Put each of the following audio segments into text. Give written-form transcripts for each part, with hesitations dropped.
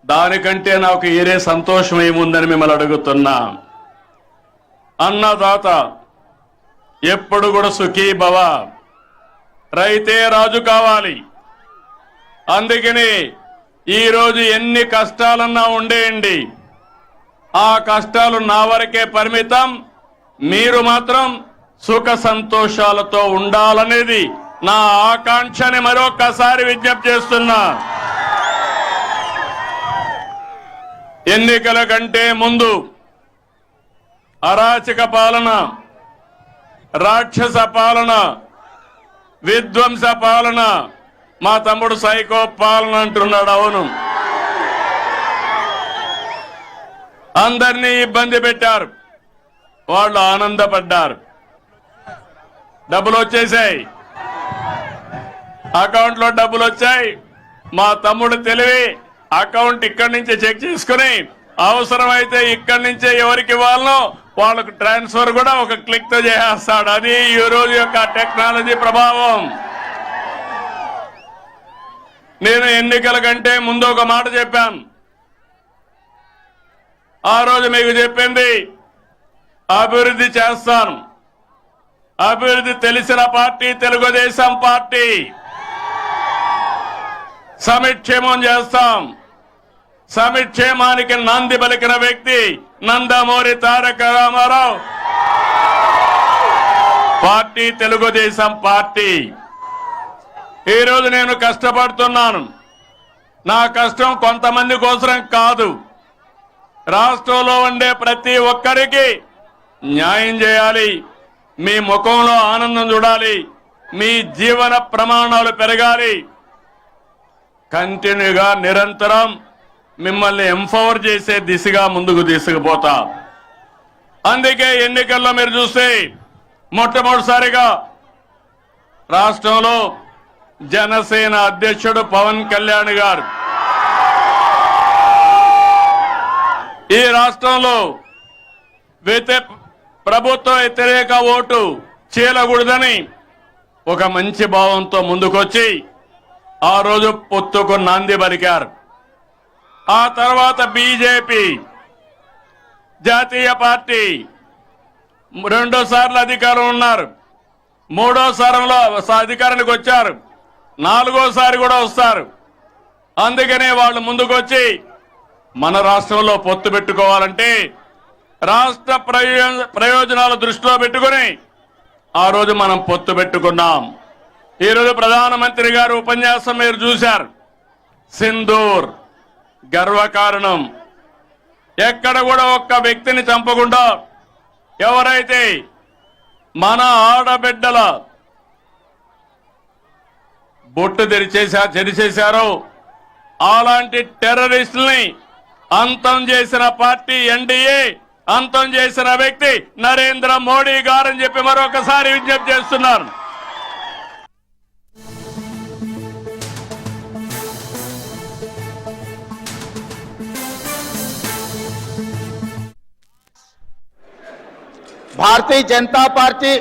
దానికంటే నాకు ఏరే సంతోషం ఏముందని మిమ్మల్ని అడుగుతున్నా. అన్నదాత ఎప్పుడు కూడా సుఖీ భవ, రైతే రాజు కావాలి. అందుకని ఈరోజు ఎన్ని కష్టాలన్నా ఉండేయండి, ఆ కష్టాలు నా వరకే పరిమితం. మీరు మాత్రం సుఖ సంతోషాలతో ఉండాలనేది నా ఆకాంక్షని మరొకసారి విజ్ఞప్తి చేస్తున్నా. ఎన్నికల కంటే ముందు అరాచక పాలన, రాక్షస పాలన, విధ్వంస పాలన, మా తమ్ముడు సైకో పాలన అంటున్నాడు. అవును, అందరినీ ఇబ్బంది పెట్టారు, వాళ్ళు ఆనందపడ్డారు. డబ్బులు వచ్చేసాయి, అకౌంట్లో డబ్బులు వచ్చాయి. మా తమ్ముడు తెలివి అకౌంట్ ఇక్కడి నుంచి చెక్ చేసుకుని అవసరమైతే ఇక్కడి నుంచే ఎవరికి ఇవ్వాలనో వాళ్ళకు ట్రాన్స్ఫర్ కూడా ఒక క్లిక్ తో చేసేస్తాడు. అది ఈ రోజు యొక్క టెక్నాలజీ ప్రభావం. నేను ఎన్నికల కంటే ముందు ఒక మాట చెప్పాను. ఆ రోజు మీకు చెప్పింది అభివృద్ధి చేస్తాను. అభివృద్ధి తెలిసిన పార్టీ తెలుగుదేశం పార్టీ. సంక్షేమం చేస్తాం. సంక్షేమానికి నాంది పలికిన వ్యక్తి నందమూరి తారక రామారావు. Party Telugu Desam party. ఈరోజు నేను కష్టపడుతున్నాను. నా కష్టం కొంతమంది కోసం కాదు, రాష్ట్రంలో ఉండే ప్రతి ఒక్కరికి న్యాయం చేయాలి. మీ ముఖంలో ఆనందం చూడాలి, మీ జీవన ప్రమాణాలు పెరగాలి. కంటిన్యూగా నిరంతరం మిమ్మల్ని ఎంపవర్ చేసే దిశగా ముందుకు తీసుకుపోతా. అందుకే ఎన్నికల్లో మీరు చూస్తే మొట్టమొదటిసారిగా రాష్ట్రంలో జనసేన అధ్యక్షుడు పవన్ కళ్యాణ్ గారు ఈ రాష్ట్రంలో ప్రభుత్వ వ్యతిరేక ఓటు చీలకూడదని ఒక మంచి భావంతో ముందుకొచ్చి ఆ రోజు పొత్తుకు నాంది పలికారు. ఆ తర్వాత బీజేపీ జాతీయ పార్టీ రెండోసార్లు అధికారం ఉన్నారు, మూడోసారిలో అధికారానికి వచ్చారు, నాలుగోసారి కూడా వస్తారు. అందుకనే వాళ్ళు ముందుకొచ్చి మన రాష్ట్రంలో పొత్తు పెట్టుకోవాలంటే రాష్ట్ర ప్రయోజనాలు దృష్టిలో పెట్టుకుని ఆ రోజు మనం పొత్తు పెట్టుకున్నాం. ఈరోజు ప్రధానమంత్రి గారు ఉపన్యాసం మీరు చూశారు. సింధూర్ గర్వకారణం. ఎక్కడ కూడా ఒక్క వ్యక్తిని చంపకుండా ఎవరైతే మన ఆడబిడ్డల బొట్టు తెరిచేశారో అలాంటి టెర్రరిస్టుల్ని అంతం చేసిన పార్టీ ఎన్డీఏ, అంతం చేసిన వ్యక్తి నరేంద్ర మోడీ గారని చెప్పి మరొకసారి విజ్ఞప్తి చేస్తున్నారు. भारतीय जनता पार्टी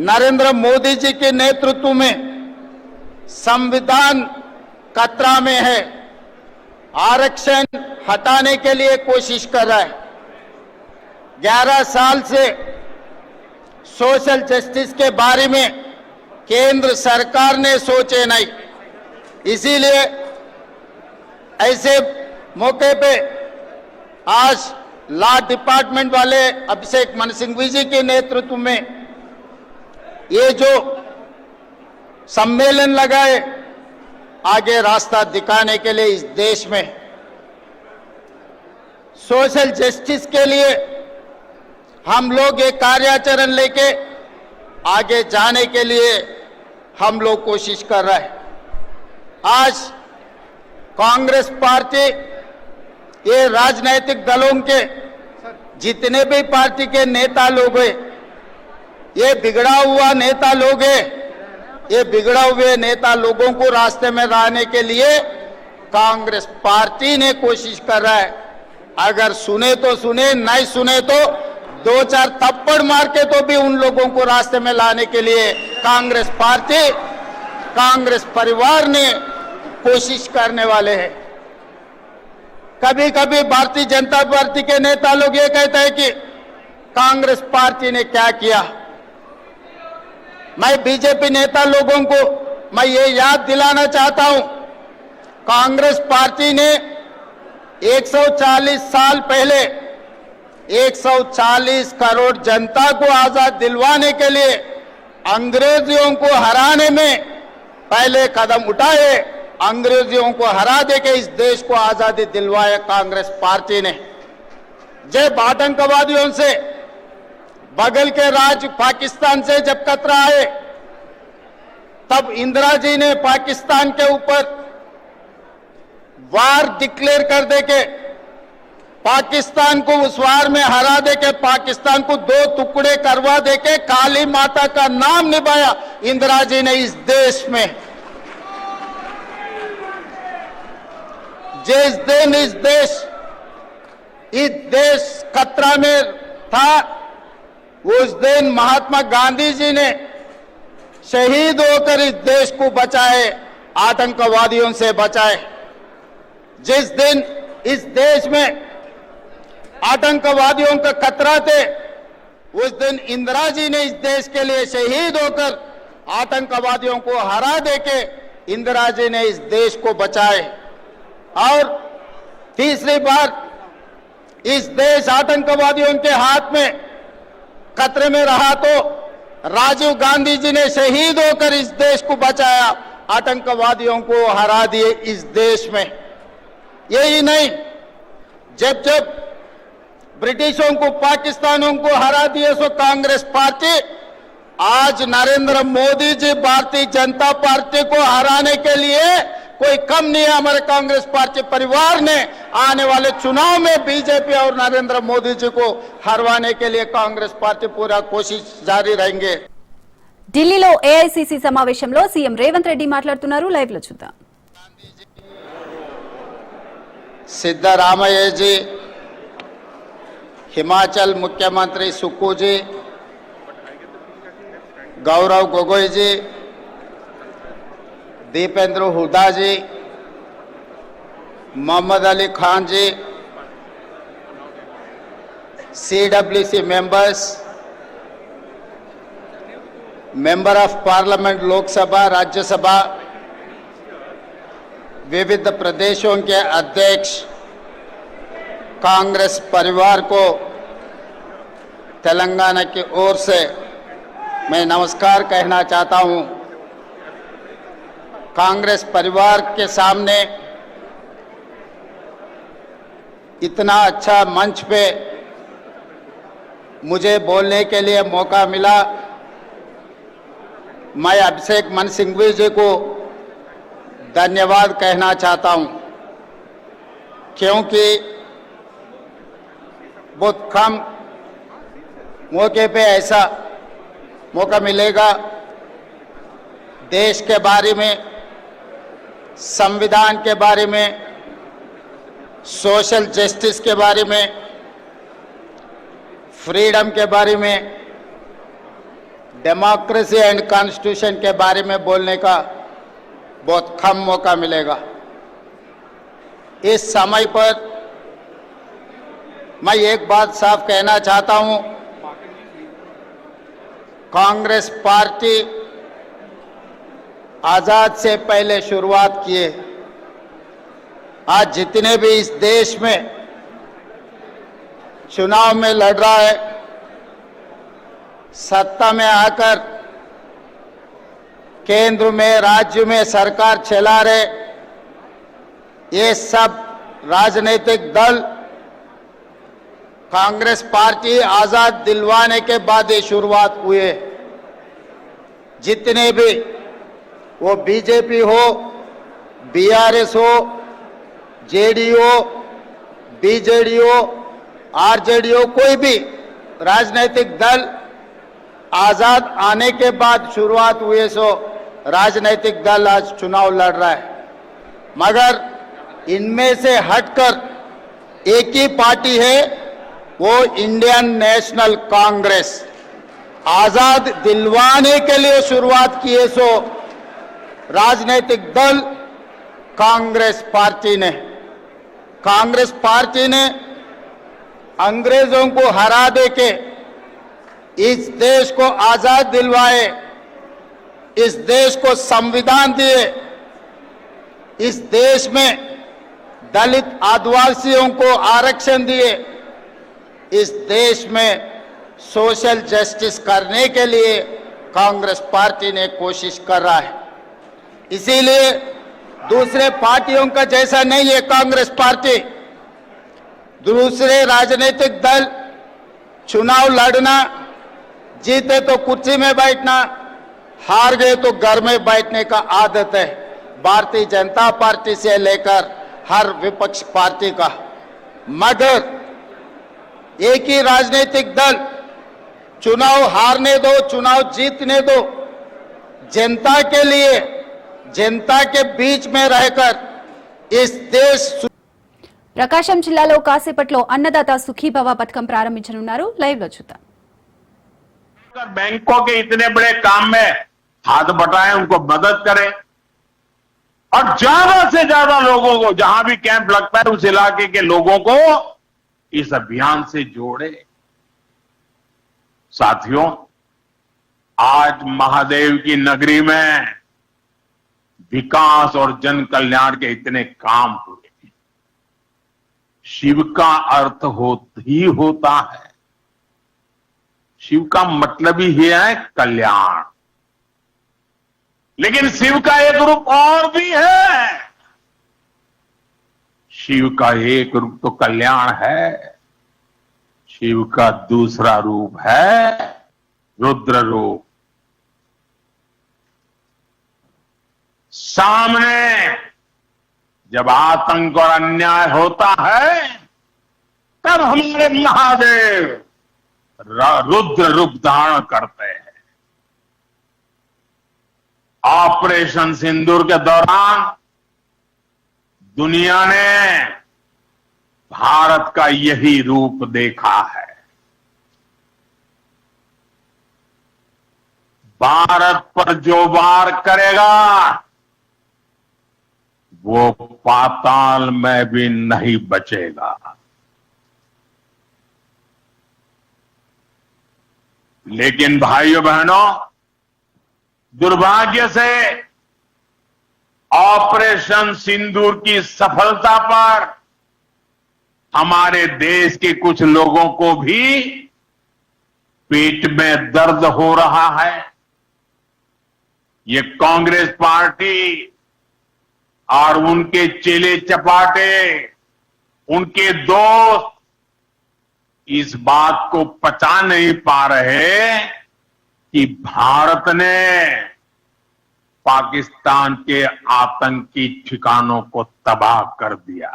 नरेंद्र मोदी जी के नेतृत्व में संविधान खतरा में है, आरक्षण हटाने के लिए कोशिश कर रहा है। 11 साल से सोशल जस्टिस के बारे में केंद्र सरकार ने सोचे नहीं, इसीलिए ऐसे मौके पे आज लॉ डिपार्टमेंट वाले अभिषेक मनु सिंघवी जी के नेतृत्व में ये जो सम्मेलन लगाए आगे रास्ता दिखाने के लिए इस देश में सोशल जस्टिस के लिए हम लोग एक कार्याचरण लेके आगे जाने के लिए हम लोग कोशिश कर रहे हैं। आज कांग्रेस पार्टी ये राजनीतिक दलों के जितने भी पार्टी के नेता लोग हैं, ये बिगड़ा हुआ नेता लोग हैं, ये बिगड़ा हुए नेता लोगों को रास्ते में लाने के लिए कांग्रेस पार्टी ने कोशिश कर रहा है। अगर सुने तो सुने, नहीं सुने तो 2-4 थप्पड़ मार के तो भी उन लोगों को रास्ते में लाने के लिए कांग्रेस पार्टी, कांग्रेस परिवार ने कोशिश करने वाले हैं। कभी कभी भारतीय जनता पार्टी के नेता लोग ये कहते हैं कि कांग्रेस पार्टी ने क्या किया। मैं बीजेपी नेता लोगों को मैं ये याद दिलाना चाहता हूं, कांग्रेस पार्टी ने 140 साल पहले 140 करोड़ जनता को आजाद दिलवाने के लिए अंग्रेजियों को हराने में पहले कदम उठाए। अंग्रेजियों को हरा देके इस देश को आजादी दिलवाया कांग्रेस पार्टी ने। जब आतंकवादियों से बगल के राज्य पाकिस्तान से जब खतरा आए, तब इंदिरा जी ने पाकिस्तान के ऊपर वार डिक्लेयर कर देके पाकिस्तान को उस वार में हरा देके पाकिस्तान को 2 टुकड़े करवा देके काली माता का नाम निभाया इंदिरा जी ने इस देश में। जिस दिन इस देश खतरा में था, उस दिन महात्मा गांधी जी ने शहीद होकर इस देश को बचाए, आतंकवादियों से बचाए। जिस दिन इस देश में आतंकवादियों का खतरा थे, उस दिन इंदिरा जी ने इस देश के लिए शहीद होकर आतंकवादियों को हरा देके इंदिरा जी ने इस देश को बचाए। और तीसरी बार इस देश आतंकवादियों के हाथ में खतरे में रहा तो राजीव गांधी जी ने शहीद होकर इस देश को बचाया, आतंकवादियों को हरा दिए इस देश में। यही नहीं, जब जब ब्रिटिशों को पाकिस्तानों को हरा दिए सो कांग्रेस पार्टी, आज नरेंद्र मोदी जी भारतीय जनता पार्टी को हराने के लिए कोई कम नहीं है। हमारे कांग्रेस पार्टी परिवार ने आने वाले चुनाव में बीजेपी और नरेंद्र मोदी जी को हरवाने के लिए कांग्रेस पार्टी पूरा कोशिश जारी रहेंगे। ఢిల్లీలో ఏఐసీసీ సమావేశంలో సీఎం రేవంత్ రెడ్డి మాట్లాడుతున్నారు. లైవ్ లో చూద్దాం. सिद्धरामैया जी, हिमाचल मुख्यमंत्री सुक्खू जी, गौरव गोगोई जी, दीपेंद्र हुड्डा जी, मोहम्मद अली खान जी, CWC members, member of parliament Lok Sabha Rajya Sabha, विविध प्रदेशों के अध्यक्ष, कांग्रेस परिवार को तेलंगाना की ओर से मैं नमस्कार कहना चाहता हूं। कांग्रेस परिवार के सामने इतना अच्छा मंच पे मुझे बोलने के लिए मौका मिला। मैं अभिषेक मनु सिंघवी जी को धन्यवाद कहना चाहता हूं, क्योंकि बहुत कम मौके पे ऐसा मौका मिलेगा देश के बारे में, संविधान के बारे में, सोशल जस्टिस के बारे में, फ्रीडम के बारे में, डेमोक्रेसी एंड कॉन्स्टिट्यूशन के बारे में बोलने का बहुत कम मौका मिलेगा। इस समय पर मैं एक बात साफ कहना चाहता हूं, कांग्रेस पार्टी आजाद से पहले शुरुआत किए। आज जितने भी इस देश में चुनाव में लड़ रहा है, सत्ता में आकर केंद्र में राज्य में सरकार चला रहे, ये सब राजनीतिक दल कांग्रेस पार्टी आजाद दिलवाने के बाद ये शुरुआत हुए। जितने भी वो बीजेपी हो, बीआरएस हो, जेडीयू, बीजेडी हो, आरजेडी हो, कोई भी राजनीतिक दल आजाद आने के बाद शुरुआत हुए सो राजनीतिक दल आज चुनाव लड़ रहा है। मगर इनमें से हटकर एक ही पार्टी है, वो इंडियन नेशनल कांग्रेस। आजाद दिलवाने के लिए शुरुआत किए सो राजनीतिक दल कांग्रेस पार्टी ने। कांग्रेस पार्टी ने अंग्रेजों को हरा देके इस देश को आजाद दिलवाए, इस देश को संविधान दिए, इस देश में दलित आदिवासियों को आरक्षण दिए, इस देश में सोशल जस्टिस करने के लिए कांग्रेस पार्टी ने कोशिश कर रहा है। इसीलिए दूसरे पार्टियों का जैसा नहीं है कांग्रेस पार्टी। दूसरे राजनीतिक दल चुनाव लड़ना, जीते तो कुर्सी में बैठना, हार गए तो घर में बैठने का आदत है भारतीय जनता पार्टी से लेकर हर विपक्ष पार्टी का। मगर एक ही राजनीतिक दल चुनाव हारने दो, चुनाव जीतने दो, जनता के लिए, जनता के बीच में रहकर इस देश ప్రకాశం జిల్లాలో కాసేపట్లో అన్నదాత సుఖీభవ పథకం ప్రారంభించనున్నారు. లైవ్ లో చూద్దాం. बैंकों के इतने बड़े काम में हाथ बटाएं, उनको मदद करें और ज्यादा से ज्यादा लोगों को, जहां भी कैंप लगता है उस इलाके के लोगों को इस अभियान से जोड़े। साथियों, आज महादेव की नगरी में विकास और जन कल्याण के इतने काम हुए। शिव का अर्थ ही होता है, शिव का मतलब ही है कल्याण। लेकिन शिव का एक रूप और भी है, शिव का एक रूप तो कल्याण है, शिव का दूसरा रूप है रुद्र रूप। सामने जब आतंक और अन्याय होता है तब हमारे महादेव रुद्र रूप धारण करते हैं। ऑपरेशन सिंदूर के दौरान दुनिया ने भारत का यही रूप देखा है। भारत पर जो वार करेगा वो पाताल में भी नहीं बचेगा। लेकिन भाइयों बहनों, दुर्भाग्य से ऑपरेशन सिंदूर की सफलता पर हमारे देश के कुछ लोगों को भी पेट में दर्द हो रहा है। ये कांग्रेस पार्टी और उनके चेले चपाटे, उनके दोस्त इस बात को पचा नहीं पा रहे कि भारत ने पाकिस्तान के आतंकी ठिकानों को तबाह कर दिया।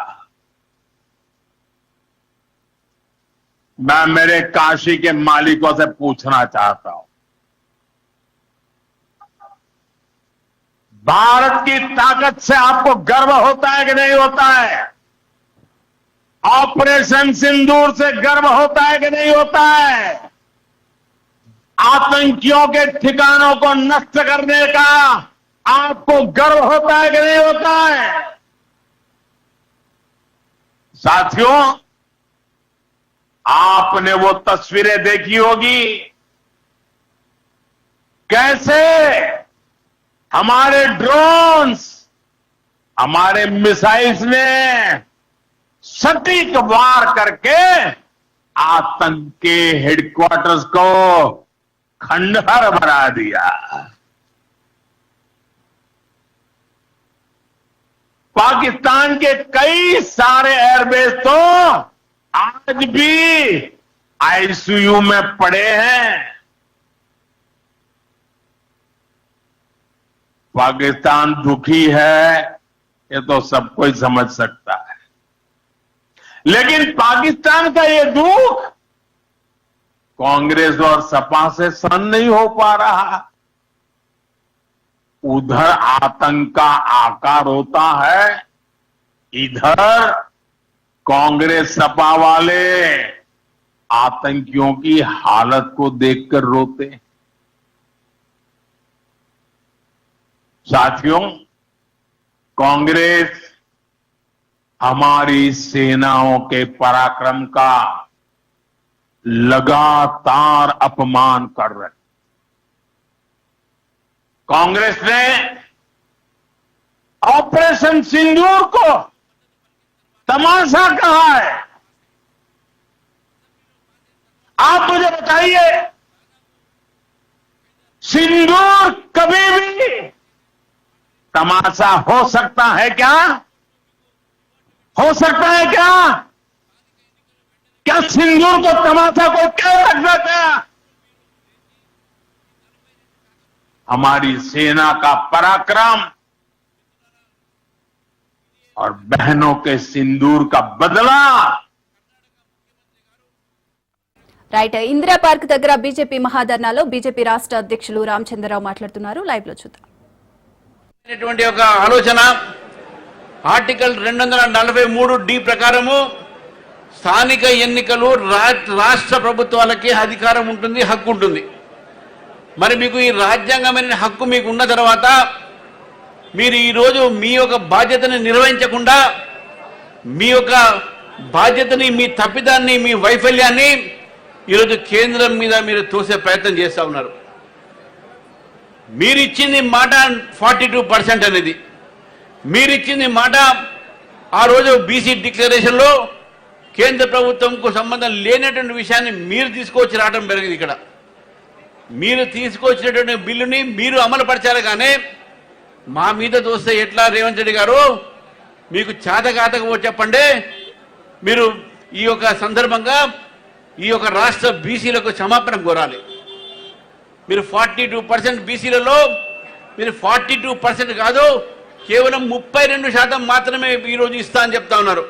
मैं मेरे काशी के मालिकों से पूछना चाहता हूं, भारत की ताकत से आपको गर्व होता है कि नहीं होता है? ऑपरेशन सिंदूर से गर्व होता है कि नहीं होता है? आतंकियों के ठिकानों को नष्ट करने का आपको गर्व होता है कि नहीं होता है? साथियों, आपने वो तस्वीरें देखी होगी कैसे हमारे ड्रोन्स, हमारे मिसाइल्स ने सटीक वार करके आतंक के हेडक्वार्टर्स को खंडहर बना दिया। पाकिस्तान के कई सारे एयरबेस तो आज भी आईसीयू में पड़े हैं। पाकिस्तान दुखी है, ये तो सब कोई समझ सकता है, लेकिन पाकिस्तान का ये दुख कांग्रेस और सपा से सहन नहीं हो पा रहा। उधर आतंक का आकार होता है, इधर कांग्रेस सपा वाले आतंकियों की हालत को देखकर रोते हैं। साथियों, कांग्रेस हमारी सेनाओं के पराक्रम का लगातार अपमान कर रहे। कांग्रेस ने ऑपरेशन सिंदूर को तमाशा कहा है। आप मुझे बताइए, सिंदूर कभी भी तमाशा हो सकता है क्या? हो सकता है क्या? क्या सिंदूर को तमाशा को क्या लगना था? हमारी सेना का पराक्रम और बहनों के सिंदूर का बदला। రైట్ ఇందిరా పార్క్ దగ్గర బీజేపీ మహాధర్నాలో బీజేపీ రాష్ట్ర అధ్యక్షులు రామచంద్రరావు మాట్లాడుతున్నారు. లైవ్ లో చూద్దాం. ఒక ఆలోచన ఆర్టికల్ 243D ప్రకారము స్థానిక ఎన్నికలు రాష్ట్ర ప్రభుత్వాలకి అధికారం ఉంటుంది, హక్కు ఉంటుంది. మరి మీకు ఈ రాజ్యాంగమైన హక్కు మీకు ఉన్న తర్వాత మీరు ఈరోజు మీ యొక్క బాధ్యతని నిర్వహించకుండా మీ యొక్క బాధ్యతని, మీ తప్పిదాన్ని, మీ వైఫల్యాన్ని ఈరోజు కేంద్రం మీద మీరు తోసే ప్రయత్నం చేస్తూ ఉన్నారు. మీరిచ్చింది మాట 42% అనేది, మీరిచ్చింది మాట ఆ రోజు బీసీ డిక్లరేషన్లో కేంద్ర ప్రభుత్వంకు సంబంధం లేనటువంటి విషయాన్ని మీరు తీసుకొచ్చి రావడం జరిగింది. ఇక్కడ మీరు తీసుకొచ్చినటువంటి బిల్లుని మీరు అమలు పరచాలి, కానీ మా మీద చూస్తే ఎట్లా? రేవంత్ రెడ్డి గారు, మీకు చేతకాతకపో చెప్పండి. మీరు ఈ యొక్క సందర్భంగా ఈ యొక్క రాష్ట్ర బీసీలకు క్షమాపణ కోరాలి. మీరు 42% బీసీలలో మీరు 42% కాదు, కేవలం 32% మాత్రమే ఈరోజు ఇస్తా అని చెప్తా ఉన్నారు.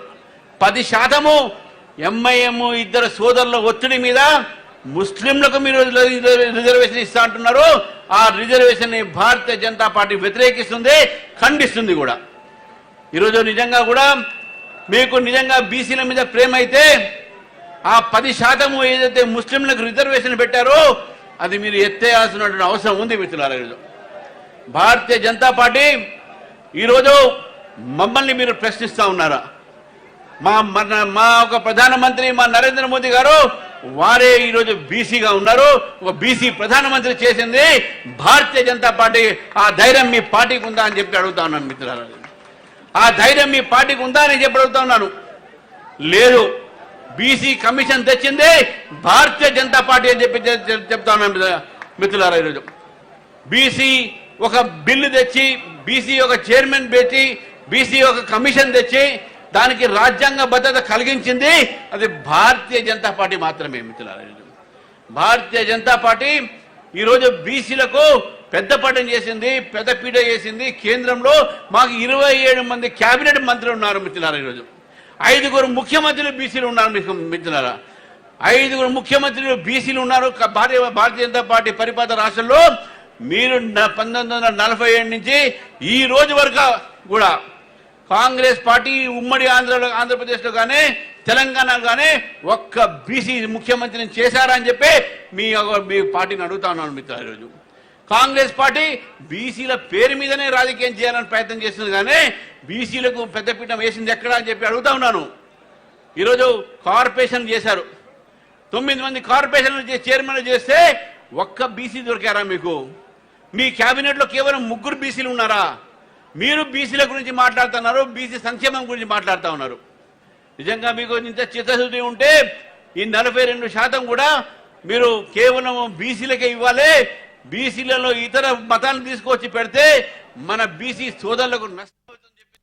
10% ఎంఐఎం ఇద్దరు సోదరుల ఒత్తిడి మీద ముస్లింలకు మీరు రిజర్వేషన్ ఇస్తా అంటున్నారు. ఆ రిజర్వేషన్ ని భారతీయ జనతా పార్టీ వ్యతిరేకిస్తుంది, ఖండిస్తుంది కూడా. ఈరోజు నిజంగా కూడా మీకు నిజంగా బీసీల మీద ప్రేమ అయితే ఆ 10% ఏదైతే ముస్లింలకు రిజర్వేషన్ పెట్టారో అది మీరు ఎత్తేయాల్సినటువంటి అవసరం ఉంది మిత్రులారా. ఈరోజు భారతీయ జనతా పార్టీ ఈరోజు మమ్మల్ని మీరు ప్రశ్నిస్తా ఉన్నారా? మా ఒక ప్రధానమంత్రి మా నరేంద్ర మోదీ గారు వారే ఈరోజు బీసీగా ఉన్నారు. ఒక బీసీ ప్రధానమంత్రి చేసింది భారతీయ జనతా పార్టీ. ఆ ధైర్యం మీ పార్టీకి ఉందా అని చెప్పి అడుగుతా ఉన్నాను మిత్రులారా. ఆ ధైర్యం మీ పార్టీకి ఉందా అని చెప్పి అడుగుతా ఉన్నాను. లేదు, బీసీ కమిషన్ తెచ్చింది భారతీయ జనతా పార్టీ అని చెప్పి చెప్తా ఉన్నాను మిత్రులారా. ఈరోజు బీసీ ఒక బిల్లు తెచ్చి, బీసీ ఒక చైర్మన్ పెట్టి, బీసీ ఒక కమిషన్ తెచ్చి దానికి రాజ్యాంగ భద్రత కలిగించింది అది భారతీయ జనతా పార్టీ మాత్రమే మిత్రులారా. భారతీయ జనతా పార్టీ ఈరోజు బీసీలకు పెద్దపీట చేసింది, పెద్దపీట చేసింది. కేంద్రంలో మాకు 27 మంది కేబినెట్ మంత్రులు ఉన్నారు మిత్రులారా. ఈరోజు 5 ముఖ్యమంత్రులు బీసీలు ఉన్నారు మిత్రులారా. 5 ముఖ్యమంత్రులు బీసీలు ఉన్నారు భారతీయ జనతా పార్టీ పరిపాలన రాష్ట్రంలో. మీరు 1947 నుంచి ఈ రోజు వరకు కూడా కాంగ్రెస్ పార్టీ ఉమ్మడి ఆంధ్రప్రదేశ్లో కానీ తెలంగాణలో కానీ ఒక్క బీసీ ముఖ్యమంత్రిని చేశారా అని చెప్పి మీ పార్టీని అడుగుతా ఉన్నాను మిత్రులు. ఈరోజు కాంగ్రెస్ పార్టీ బీసీల పేరు మీదనే రాజకీయం చేయాలని ప్రయత్నం చేస్తుంది, కానీ బీసీలకు పెద్దపీఠం వేసింది ఎక్కడా అని చెప్పి అడుగుతా ఉన్నాను. ఈరోజు కార్పొరేషన్ చేశారు, 9 మంది కార్పొరేషన్ చైర్మన్ చేస్తే ఒక్క బీసీ దొరికారా మీకు? మీ క్యాబినెట్లో కేవలం 3 బీసీలు ఉన్నారా? మీరు బీసీల గురించి మాట్లాడుతున్నారు, బీసీ సంక్షేమం గురించి మాట్లాడుతూ ఉన్నారు. నిజంగా మీకు ఇంత చిత్తశుద్ధి ఉంటే ఈ 42% కూడా మీరు కేవలం బీసీలకే ఇవ్వాలి. బీసీలలో ఇతర మతాలను తీసుకొచ్చి పెడితే మన బీసీ సోదరులకు నష్టం అవుతుందని చెప్పి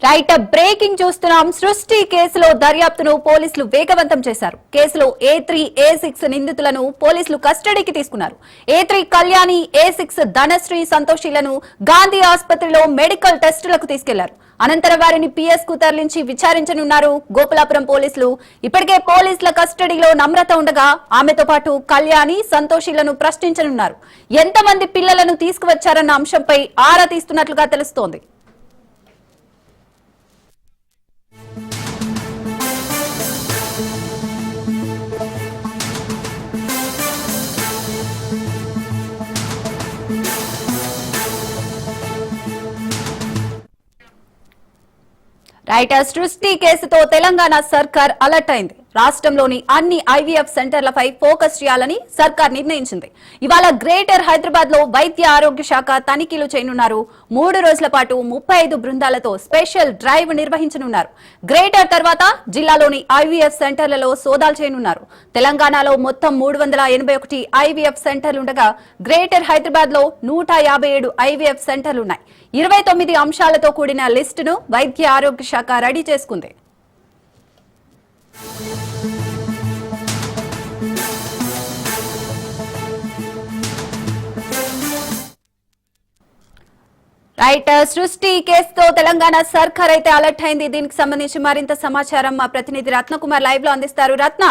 రైట్ బ్రేకింగ్ చూస్తున్నాం. సృష్టి కేసులో దర్యాప్తును పోలీసులు వేగవంతం చేశారు. కేసులో A3, A6 నిందితులను పోలీసులు కస్టడీకి తీసుకున్నారు. A3 కళ్యాణి, A6 ధనశ్రీ, సంతోషిలను గాంధీ ఆసుపత్రిలో మెడికల్ టెస్టులకు తీసుకెళ్లారు. అనంతరం వారిని PS కు తరలించి విచారించనున్నారు గోపాలపురం పోలీసులు. ఇప్పటికే పోలీసుల కస్టడీలో నమ్రత ఉండగా ఆమెతో పాటు కళ్యాణి, సంతోషిలను ప్రశ్నించనున్నారు. ఎంతమంది పిల్లలను తీసుకువచ్చారన్న అంశంపై ఆరా తీస్తున్నట్లుగా తెలుస్తోంది. రైట్. సృష్టి కేసుతో తెలంగాణ సర్కార్ అలర్ట్ అయింది. రాష్ట్రంలోని అన్ని ఐవీఎఫ్ సెంటర్లపై ఫోకస్ చేయాలని సర్కార్ నిర్ణయించింది. ఇవాళ గ్రేటర్ హైదరాబాద్ లో వైద్య ఆరోగ్య శాఖ తనిఖీలు చేయనున్నారు. 3 రోజుల పాటు 35 బృందాలతో స్పెషల్ డ్రైవ్ నిర్వహించనున్నారు. గ్రేటర్ తర్వాత జిల్లాలోని ఐవీఎఫ్ సెంటర్లలో సోదాలు చేయనున్నారు. తెలంగాణలో మొత్తం 381 ఐవీఎఫ్ సెంటర్లుండగా గ్రేటర్ హైదరాబాద్ లో 157 ఐవీఎఫ్ సెంటర్లున్నాయి. 29 అంశాలతో కూడిన లిస్టును వైద్య ఆరోగ్య శాఖ రెడీ చేసుకుంది. రైట్. సృష్టి కేసుతో తెలంగాణ సర్కార్ అయితే అలర్ట్ అయింది. దీనికి సంబంధించి మరింత సమాచారం మా ప్రతినిధి రత్నకుమార్ లైవ్ లో అందిస్తారు. రత్న,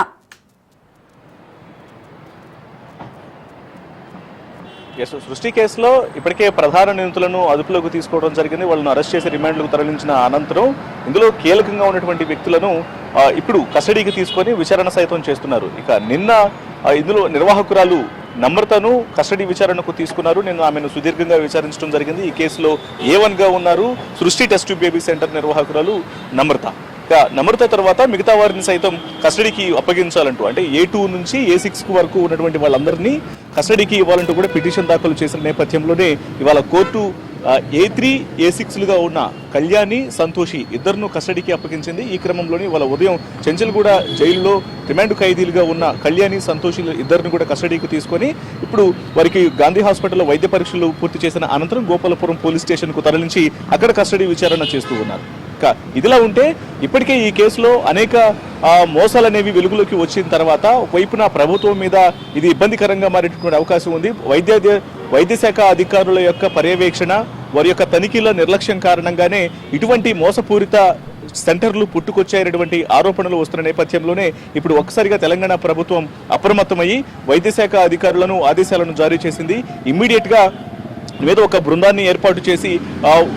సృష్టి కేసులో ఇప్పటికే ప్రధాన నిందితులను అదుపులోకి తీసుకోవడం జరిగింది. వాళ్ళను అరెస్ట్ చేసి రిమాండ్లకు తరలించిన అనంతరం ఇందులో కీలకంగా ఉన్నటువంటి వ్యక్తులను ఇప్పుడు కస్టడీకి తీసుకొని విచారణ సైతం చేస్తున్నారు. ఇక నిన్న ఇందులో నిర్వాహకురాలు నమ్రతను కస్టడీ విచారణకు తీసుకున్నారు. నేను ఆమెను సుదీర్ఘంగా విచారించడం జరిగింది. ఈ కేసులో A1 గా ఉన్నారు సృష్టి టెస్ట్ బేబీ సెంటర్ నిర్వాహకురాలు నమ్రత. నమ్రత తర్వాత మిగతా వారిని సైతం కస్టడీకి అప్పగించాలంటూ, అంటే A2 నుంచి A6 వరకు ఉన్నటువంటి వాళ్ళందరినీ కస్టడీకి ఇవ్వాలంటూ కూడా పిటిషన్ దాఖలు చేసిన నేపథ్యంలోనే ఇవాళ కోర్టు A3, A6లుగా ఉన్న కళ్యాణి, సంతోషి ఇద్దరును కస్టడీకి అప్పగించింది. ఈ క్రమంలోనే వాళ్ళ ఉదయం చెంచల్గూడ జైలులో రిమాండ్ ఖైదీలుగా ఉన్న కళ్యాణి, సంతోషి ఇద్దరిని కూడా కస్టడీకి తీసుకొని ఇప్పుడు వారికి గాంధీ హాస్పిటల్లో వైద్య పరీక్షలు పూర్తి చేసిన అనంతరం గోపాలపురం పోలీస్ స్టేషన్కు తరలించి అక్కడ కస్టడీ విచారణ చేస్తూ ఉన్నారు. ఇదిలా ఉంటే ఇప్పటికే ఈ కేసులో అనేక మోసాలు అనేవి వెలుగులోకి వచ్చిన తర్వాత ఒకవైపున ప్రభుత్వం మీద ఇది ఇబ్బందికరంగా మారేటటువంటి అవకాశం ఉంది. వైద్య శాఖ అధికారుల యొక్క పర్యవేక్షణ, వారి యొక్క తనిఖీల నిర్లక్ష్యం కారణంగానే ఇటువంటి మోసపూరిత సెంటర్లు పుట్టుకొచ్చాయనేటువంటి ఆరోపణలు వస్తున్న నేపథ్యంలోనే ఇప్పుడు ఒక్కసారిగా తెలంగాణ ప్రభుత్వం అప్రమత్తమయ్యి వైద్య శాఖ అధికారులను ఆదేశాలను జారీ చేసింది. ఇమ్మీడియట్ గా మీద ఒక బృందాన్ని ఏర్పాటు చేసి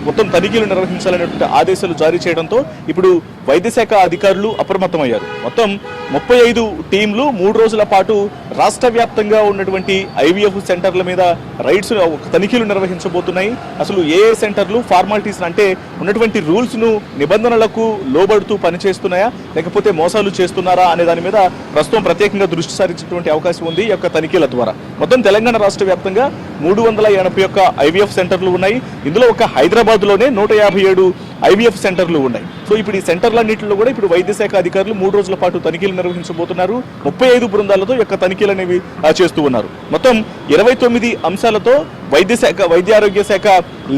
మొత్తం తనిఖీలు నిర్వహించాలనేటువంటి ఆదేశాలు జారీ చేయడంతో ఇప్పుడు వైద్య శాఖ అధికారులు అప్రమత్తమయ్యారు. మొత్తం 35 టీంలు 3 రోజుల పాటు రాష్ట్ర వ్యాప్తంగా ఉన్నటువంటి ఐవీఎఫ్ సెంటర్ల మీద రైడ్స్ తనిఖీలు నిర్వహించబోతున్నాయి. అసలు ఏ సెంటర్లు ఫార్మాలిటీస్ అంటే ఉన్నటువంటి రూల్స్ ను, నిబంధనలకు లోబడుతూ పనిచేస్తున్నాయా లేకపోతే మోసాలు చేస్తున్నారా అనే దాని మీద ప్రస్తుతం ప్రత్యేకంగా దృష్టి సారించినటువంటి అవకాశం ఉంది ఈ యొక్క తనిఖీల ద్వారా. మొత్తం తెలంగాణ రాష్ట్ర వ్యాప్తంగా 381 ఐవీఎఫ్ సెంటర్లు ఉన్నాయి. ఇందులో ఒక హైదరాబాద్ లోనే 157 ఐవీఎఫ్ సెంటర్లు ఉన్నాయి. సో ఇప్పుడు ఈ సెంటర్లన్నింటిలో కూడా ఇప్పుడు వైద్య శాఖ అధికారులు 3 రోజుల పాటు తనిఖీలు నిర్వహించబోతున్నారు. 35 బృందాలతో యొక్క తనిఖీలు అనేవి చేస్తూ ఉన్నారు. మొత్తం 29 అంశాలతో వైద్య ఆరోగ్య శాఖ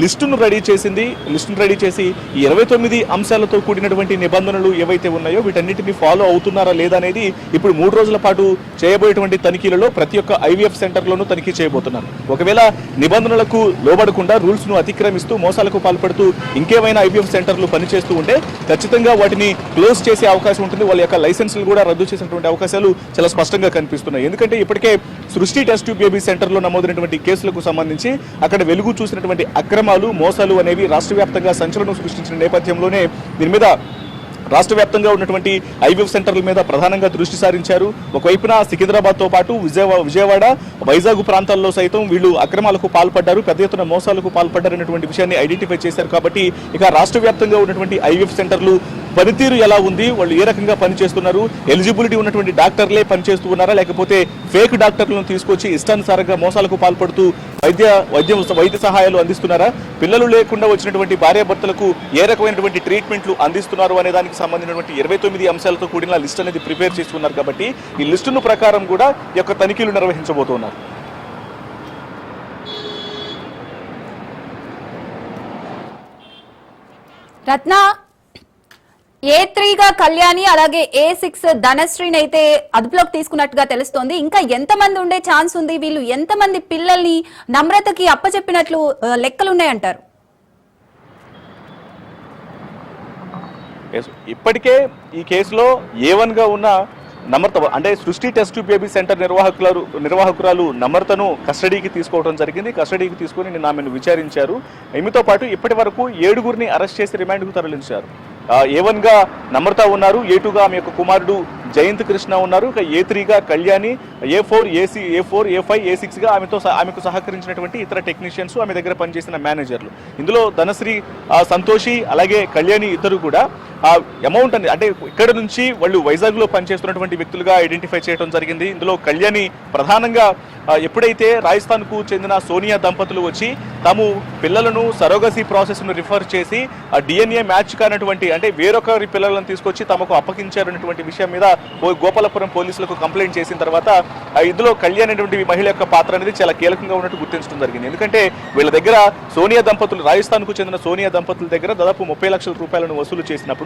లిస్టును రెడీ చేసింది. లిస్టును రెడీ చేసి ఈ 29 అంశాలతో కూడినటువంటి నిబంధనలు ఏవైతే ఉన్నాయో వీటన్నిటిని ఫాలో అవుతున్నారా లేదా అనేది ఇప్పుడు 3 రోజుల పాటు చేయబోయేటువంటి తనిఖీలలో ప్రతి ఒక్క ఐవీఎఫ్ సెంటర్లోనూ తనిఖీ చేయబోతున్నారు. ఒకవేళ నిబంధనలకు లోబడకుండా రూల్స్ ను అతిక్రమిస్తూ మోసాలకు పాల్పడుతూ ఇంకేమైనా ఐవీఎఫ్ సెంటర్లు పనిచేస్తూ ఉంటే ఖచ్చితంగా వాటిని క్లోజ్ చేసే అవకాశం ఉంటుంది. వాళ్ళ యొక్క లైసెన్సులు కూడా రద్దు చేసినటువంటి అవకాశాలు చాలా స్పష్టంగా కనిపిస్తున్నాయి. ఎందుకంటే ఇప్పటికే సృష్టి టెస్ట్ బేబీ సెంటర్లో నమోదైనటువంటి కేసులకు సంబంధించి అక్కడ వెలుగు చూసినటువంటి అక్రమాలు, మోసాలు అనేవి రాష్ట్ర వ్యాప్తంగా సంచలనం సృష్టించిన నేపథ్యంలోనే దీని మీద రాష్ట్ర వ్యాప్తంగా ఉన్నటువంటి ఐవీఎఫ్ సెంటర్ల మీద ప్రధానంగా దృష్టి సారించారు. ఒకవైపున సికింద్రాబాద్ తో పాటు విజయవాడ, వైజాగ్ ప్రాంతాల్లో సైతం వీళ్ళు అక్రమాలకు పాల్పడ్డారు, పెద్ద ఎత్తున మోసాలకు పాల్పడ్డారనేటువంటి విషయాన్ని ఐడెంటిఫై చేశారు. కాబట్టి ఇక రాష్ట్ర వ్యాప్తంగా ఉన్నటువంటి ఐవీఎఫ్ సెంటర్లు పనితీరు ఎలా ఉంది, వాళ్ళు ఏ రకంగా పనిచేస్తున్నారు, ఎలిజిబిలిటీ ఉన్నటువంటి డాక్టర్లే పనిచేస్తూ ఉన్నారా లేకపోతే ఫేక్ డాక్టర్లను తీసుకొచ్చి ఇష్టానుసారంగా మోసాలకు పాల్పడుతూ వైద్య సహాయాలు అందిస్తున్నారా, పిల్లలు లేకుండా వచ్చినటువంటి భార్యాభర్తలకు ఏ రకమైనటువంటి ట్రీట్మెంట్లు అందిస్తున్నారు అనే దానికి సంబంధించినటువంటి 29 అంశాలతో కూడిన లిస్ట్ అనేది ప్రిపేర్ చేస్తున్నారు. కాబట్టి ఈ లిస్టును ప్రకారం కూడా ఈ యొక్క తనిఖీలు నిర్వహించబోతున్నారు. రత్న, A3గా కళ్యాణి అలాగే A6 ధనశ్రీని అయితే అదుపులోకి తీసుకున్నట్టుగా తెలుస్తోంది. ఇంకా ఎంతమంది ఉండే ఛాన్స్ ఉంది? వీళ్ళు ఎంతమంది పిల్లల్ని నమ్రతకి అప్పచెప్పినట్లు లెక్కలున్నాయంటారు? ఇప్పటికే ఈ కేసులో A1 గా ఉన్న నమ్రత అంటే సృష్టి టెస్ట్ బేబీ సెంటర్ నిర్వాహకురాలు నమ్రతను కస్టడీకి తీసుకోవడం జరిగింది. కస్టడీకి తీసుకుని నిన్న ఆమెను విచారించారు. ఈమెతో పాటు ఇప్పటి వరకు 7గురిని అరెస్ట్ చేసి రిమాండ్కు తరలించారు. A1 గా నమ్రత ఉన్నారు, A2 గా ఆమె యొక్క కుమారుడు జయంత్ కృష్ణ ఉన్నారు, ఇక A3 గా కళ్యాణి, A4, A5, A6 గా ఆమెకు సహకరించినటువంటి ఇతర టెక్నీషియన్స్, ఆమె దగ్గర పనిచేసిన మేనేజర్లు. ఇందులో ధనశ్రీ, సంతోషి అలాగే కళ్యాణి ఇద్దరు కూడా ఆ అమౌంట్ అంటే ఇక్కడ నుంచి వాళ్ళు వైజాగ్ లో పనిచేస్తున్నటువంటి వ్యక్తులుగా ఐడెంటిఫై చేయడం జరిగింది. ఇందులో కళ్యాణి ప్రధానంగా ఎప్పుడైతే రాజస్థాన్ కు చెందిన సోనియా దంపతులు వచ్చి తాము పిల్లలను సరోగసీ ప్రాసెస్ ను రిఫర్ చేసి DNA మ్యాచ్ కానటువంటి అంటే వేరొకరి పిల్లలను తీసుకొచ్చి తమకు అప్పగించారనేటువంటి విషయం మీద గోపాలపురం పోలీసులకు కంప్లైంట్ చేసిన తర్వాత ఇందులో కళ్యాణ్ అనేటువంటి మహిళ యొక్క పాత్ర అనేది చాలా కీలకంగా ఉన్నట్టు గుర్తించడం జరిగింది. ఎందుకంటే వీళ్ళ దగ్గర సోనియా దంపతులు, రాజస్థాన్ కు చెందిన సోనియా దంపతుల దగ్గర దాదాపు 30 లక్షల రూపాయలను వసూలు చేసినప్పుడు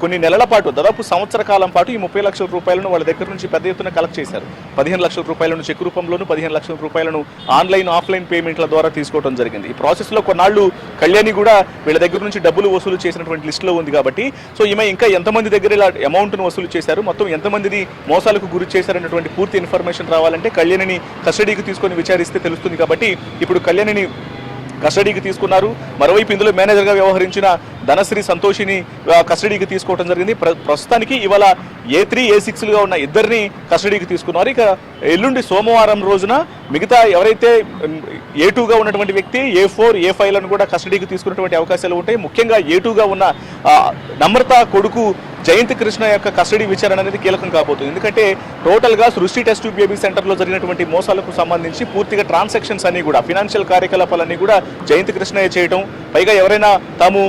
కొన్ని నెలల పాటు దాదాపు సంవత్సర కాలం పాటు ఈ 30 లక్షల రూపాయలను వాళ్ళ దగ్గర నుంచి పెద్ద ఎత్తున కలెక్ట్ చేశారు. 15 లక్షల రూపాయలను చెక్ రూపంలోను, 15 లక్షల రూపాయలను ఆన్లైన్ ఆఫ్లైన్ పేమెంట్ల ద్వారా తీసుకోవడం జరిగింది. ఈ ప్రాసెస్ లో కొన్నాళ్ళు కళ్యాణి కూడా వీళ్ళ దగ్గర నుంచి డబ్బులు వసూలు చేసినటువంటి లిస్ట్ లో ఉంది కాబట్టి సో ఈమె ఇంకా ఎంతమంది దగ్గర ఇలా అమౌంట్ ను వసూలు చేశారు, మొత్తం ఎంతమందిని మోసాలకు గురి చేశారనేటువంటి పూర్తి ఇన్ఫర్మేషన్ రావాలంటే కళ్యాణిని కస్టడీకి తీసుకొని విచారిస్తే తెలుస్తుంది. కాబట్టి ఇప్పుడు కళ్యాణిని కస్టడీకి తీసుకున్నారు. మరోవైపు ఇందులో మేనేజర్గా వ్యవహరించిన ధనశ్రీ, సంతోషిని కస్టడీకి తీసుకోవడం జరిగింది. ప్రస్తుతానికి ఇవాళ A3, A6లుగా ఉన్న ఇద్దరిని కస్టడీకి తీసుకున్నారు. ఇక ఎల్లుండి సోమవారం రోజున మిగతా ఎవరైతే A2గా ఉన్నటువంటి వ్యక్తి, A4, A5లను కూడా కస్టడీకి తీసుకున్నటువంటి అవకాశాలు ఉంటాయి. ముఖ్యంగా A2గా ఉన్న నమ్రత కొడుకు జయంత్ కృష్ణ యొక్క కస్టడీ విచారణ అనేది కీలకం కాబోతుంది. ఎందుకంటే టోటల్ గా సృష్టి టెస్ట్ ట్యూబ్ బేబీ సెంటర్ లో జరిగినటువంటి మోసాలకు సంబంధించి పూర్తిగా ట్రాన్సాక్షన్స్ అన్ని కూడా, ఫైనాన్షియల్ కార్యకలాపాలన్నీ కూడా జయంత్ కృష్ణయ్య చేయటం, పైగా ఎవరైనా తాము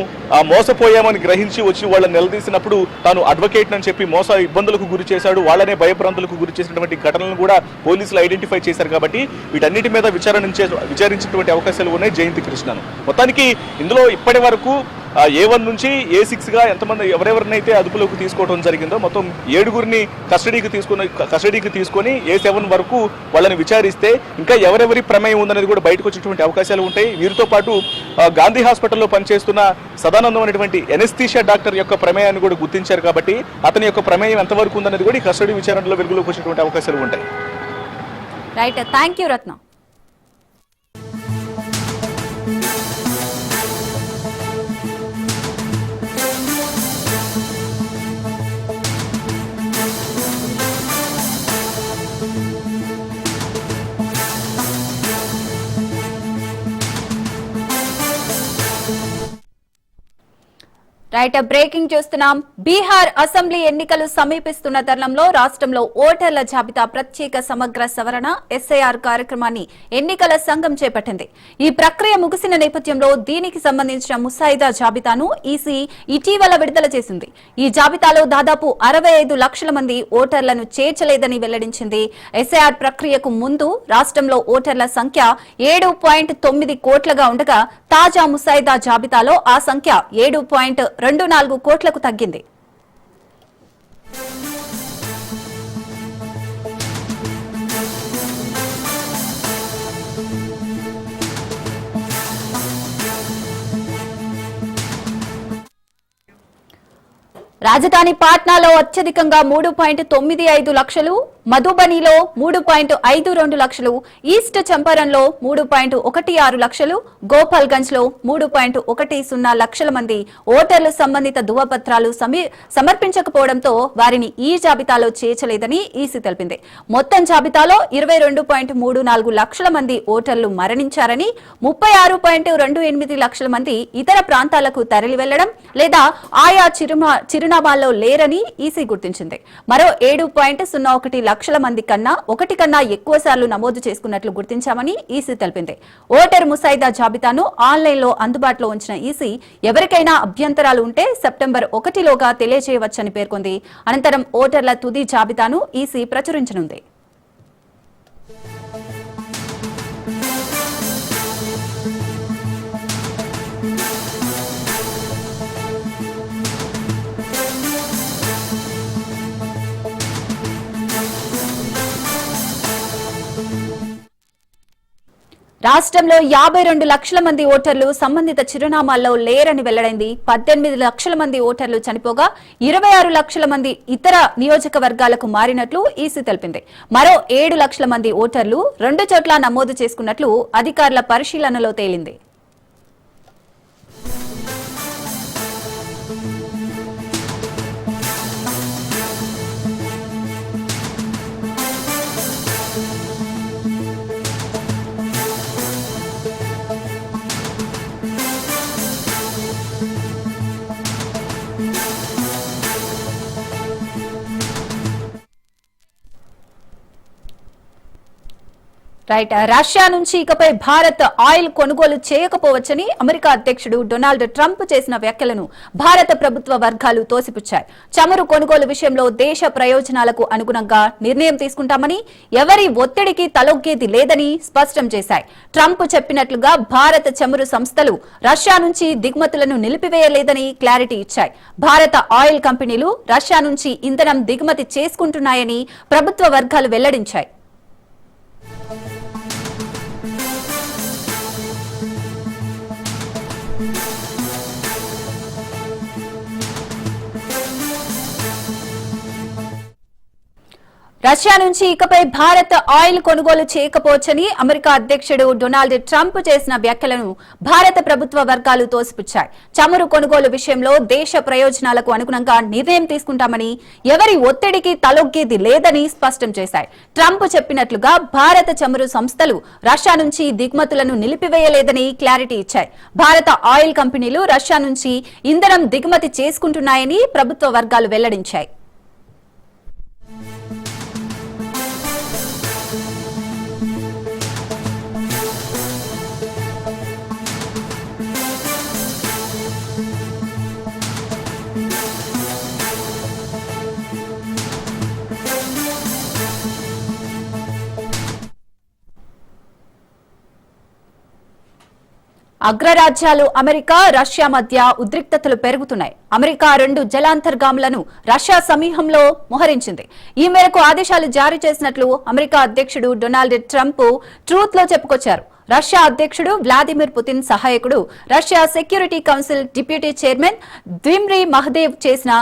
మోసపోయామని గ్రహించి వచ్చి వాళ్ళని నిలదీసినప్పుడు తాను అడ్వకేట్ అని చెప్పి ఇబ్బందులకు గురి చేశాడు, వాళ్ళనే భయభ్రాంతులకు గురి చేసినటువంటి ఘటనలను కూడా పోలీసులు ఐడెంటిఫై చేశారు. కాబట్టి వీటన్నిటి మీద విచారించినటువంటి అవకాశాలు ఉన్నాయి జయంత్ కృష్ణను. మొత్తానికి ఇందులో ఇప్పటి వరకు A1 నుంచి A6గా ఎంతమంది ఎవరెవరినైతే అదుపులోకి తీసుకోవడం జరిగిందో మొత్తం 7గురిని కస్టడీకి తీసుకొని A7 వరకు వాళ్ళని విచారిస్తే ఇంకా ఎవరెవరి ప్రమేయం ఉందనేది కూడా బయటకు వచ్చేటువంటి అవకాశాలు ఉంటాయి. వీరితో పాటు గాంధీ హాస్పిటల్లో పనిచేస్తున్న సదానందం అనేటువంటి ఎనెస్థీషియా డాక్టర్ యొక్క ప్రమేయాన్ని కూడా గుర్తించారు. కాబట్టి అతని యొక్క ప్రమేయం ఎంతవరకు ఉందనేది కూడా ఈ కస్టడీ విచారణలో వెలుగులోకి వచ్చేటువంటి అవకాశాలు ఉంటాయి. Right, thank you Ratna. Right, breaking చూస్తున్నాం. బీహార్ అసెంబ్లీ ఎన్నికలు సమీపిస్తున్న తరుణంలో రాష్ట్రంలో ఓటర్ల జాబితా ప్రత్యేక సమగ్ర సవరణ SIR కార్యక్రమాన్ని ఎన్నికల సంఘం చేపట్టింది. ఈ ప్రక్రియ ముగిసిన నేపథ్యంలో దీనికి సంబంధించిన ముసాయిదా జాబితాను ఈసీ ఇటీవల విడుదల చేసింది. ఈ జాబితాలో దాదాపు 65 లక్షల మంది ఓటర్లను చేర్చలేదని వెల్లడించింది. SIR ప్రక్రియకు ముందు రాష్ట్రంలో ఓటర్ల సంఖ్య 7.9 కోట్లుగా ఉండగా తాజా ముసాయిదా జాబితాలో ఆ సంఖ్య 7.24 కోట్లకు తగ్గింది. రాజధాని పాట్నాలో అత్యధికంగా 3.95 లక్షలు, మధుబనిలో 3.52 లక్షలు, ఈస్ట్ చంపారన్లో 3.16 లక్షలు, గోపాల్గంజ్ లో 3.10 లక్షల మంది ఓటర్లు సంబంధిత ధృవపత్రాలు సమర్పించకపోవడంతో వారిని ఈ జాబితాలో చేర్చలేదని ఈసీ తెలిపింది. మొత్తం జాబితాలో 22.34 లక్షల మంది ఓటర్లు మరణించారని, 36.28 లక్షల మంది ఇతర ప్రాంతాలకు తరలి వెళ్లడం లేదా ఆయా చిరునామాల్లో లేరని ఈసీ గుర్తించింది. మరో 7.01 లక్షల మంది ఒకటి కన్నా ఎక్కువ సార్లు నమోదు చేసుకున్నట్లు గుర్తించామని ఈసీ తెలిపింది. ఓటర్ ముసాయిదా జాబితాను ఆన్లైన్లో అందుబాటులో ఉంచిన ఈసీ ఎవరికైనా అభ్యంతరాలు ఉంటే సెప్టెంబర్ 1లోగా తెలియజేయవచ్చని పేర్కొంది. అనంతరం ఓటర్ల తుది జాబితాను ఈసీ ప్రచురించనుంది. రాష్ట్రంలో 52 లక్షల మంది ఓటర్లు సంబంధిత చిరునామాల్లో లేరని వెల్లడైంది. 18 లక్షల మంది ఓటర్లు చనిపోగా 26 లక్షల మంది ఇతర నియోజకవర్గాలకు మారినట్లు ఈసీ తెలిపింది. మరో 7 లక్షల మంది ఓటర్లు 2 చోట్ల నమోదు చేసుకున్నట్లు అధికారుల పరిశీలనలో తేలింది. రైట్. రష్యా నుంచి ఇకపై భారత్ ఆయిల్ కొనుగోలు చేయకపోవచ్చని అమెరికా అధ్యక్షుడు డొనాల్డ్ ట్రంప్ చేసిన వ్యాఖ్యలను భారత ప్రభుత్వ వర్గాలు తోసిపుచ్చాయి. చమురు కొనుగోలు విషయంలో దేశ ప్రయోజనాలకు అనుగుణంగా నిర్ణయం తీసుకుంటామని, ఎవరి ఒత్తిడికి తలొగ్గేది లేదని స్పష్టం చేశాయి. ట్రంప్ చెప్పినట్లుగా భారత చమురు సంస్థలు రష్యా నుంచి దిగుమతులను నిలిపివేయలేదని క్లారిటీ ఇచ్చాయి. భారత ఆయిల్ కంపెనీలు రష్యా నుంచి ఇంధనం దిగుమతి చేసుకుంటున్నాయని ప్రభుత్వ వర్గాలు వెల్లడించాయి. రష్యా నుంచి ఇకపై భారత్ ఆయిల్ కొనుగోలు చేయకపోవచ్చని అమెరికా అధ్యక్షుడు డొనాల్డ్ ట్రంప్ చేసిన వ్యాఖ్యలను భారత ప్రభుత్వ వర్గాలు తోసిపుచ్చాయి. చమురు కొనుగోలు విషయంలో దేశ ప్రయోజనాలకు అనుగుణంగా నిర్ణయం తీసుకుంటామని, ఎవరి ఒత్తిడికి తలొగ్గేది లేదని స్పష్టం చేశాయి. ట్రంప్ చెప్పినట్లుగా భారత చమురు సంస్థలు రష్యా నుంచి దిగుమతులను నిలిపివేయలేదని క్లారిటీ ఇచ్చాయి. భారత ఆయిల్ కంపెనీలు రష్యా నుంచి ఇంధనం దిగుమతి చేసుకుంటున్నాయని ప్రభుత్వ వర్గాలు వెల్లడించాయి. అగ్రరాజ్యాలు అమెరికా, రష్యా మధ్య ఉద్రిక్తతలు పెరుగుతున్నాయి. అమెరికా 2 జలాంతర్గాములను రష్యా సమీపంలో మోహరించింది. ఈ మేరకు ఆదేశాలు జారీ చేసినట్లు అమెరికా అధ్యక్షుడు డొనాల్డ్ ట్రంప్ ట్రూత్ లో చెప్పుకొచ్చారు. రష్యా అధ్యక్షుడు వ్లాదిమిర్ పుతిన్ సహాయకుడు, Russia security council deputy chairman Dmitry Medvedev చేసిన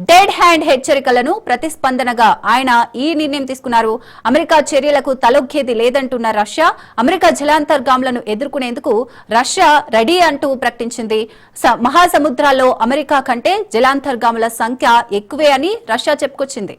డెడ్ హ్యాండ్ హెచ్చరికలను ప్రతిస్పందనగా ఆయన ఈ నిర్ణయం తీసుకున్నారు. అమెరికా చర్యలకు తలొగ్గేది లేదంటున్న రష్యా, అమెరికా జలాంతర్గాములను ఎదుర్కొనేందుకు రష్యా రెడీ అంటూ ప్రకటించింది. మహాసముద్రాల్లో అమెరికా కంటే జలాంతర్గాముల సంఖ్య ఎక్కువే అని రష్యా చెప్పుకొచ్చింది.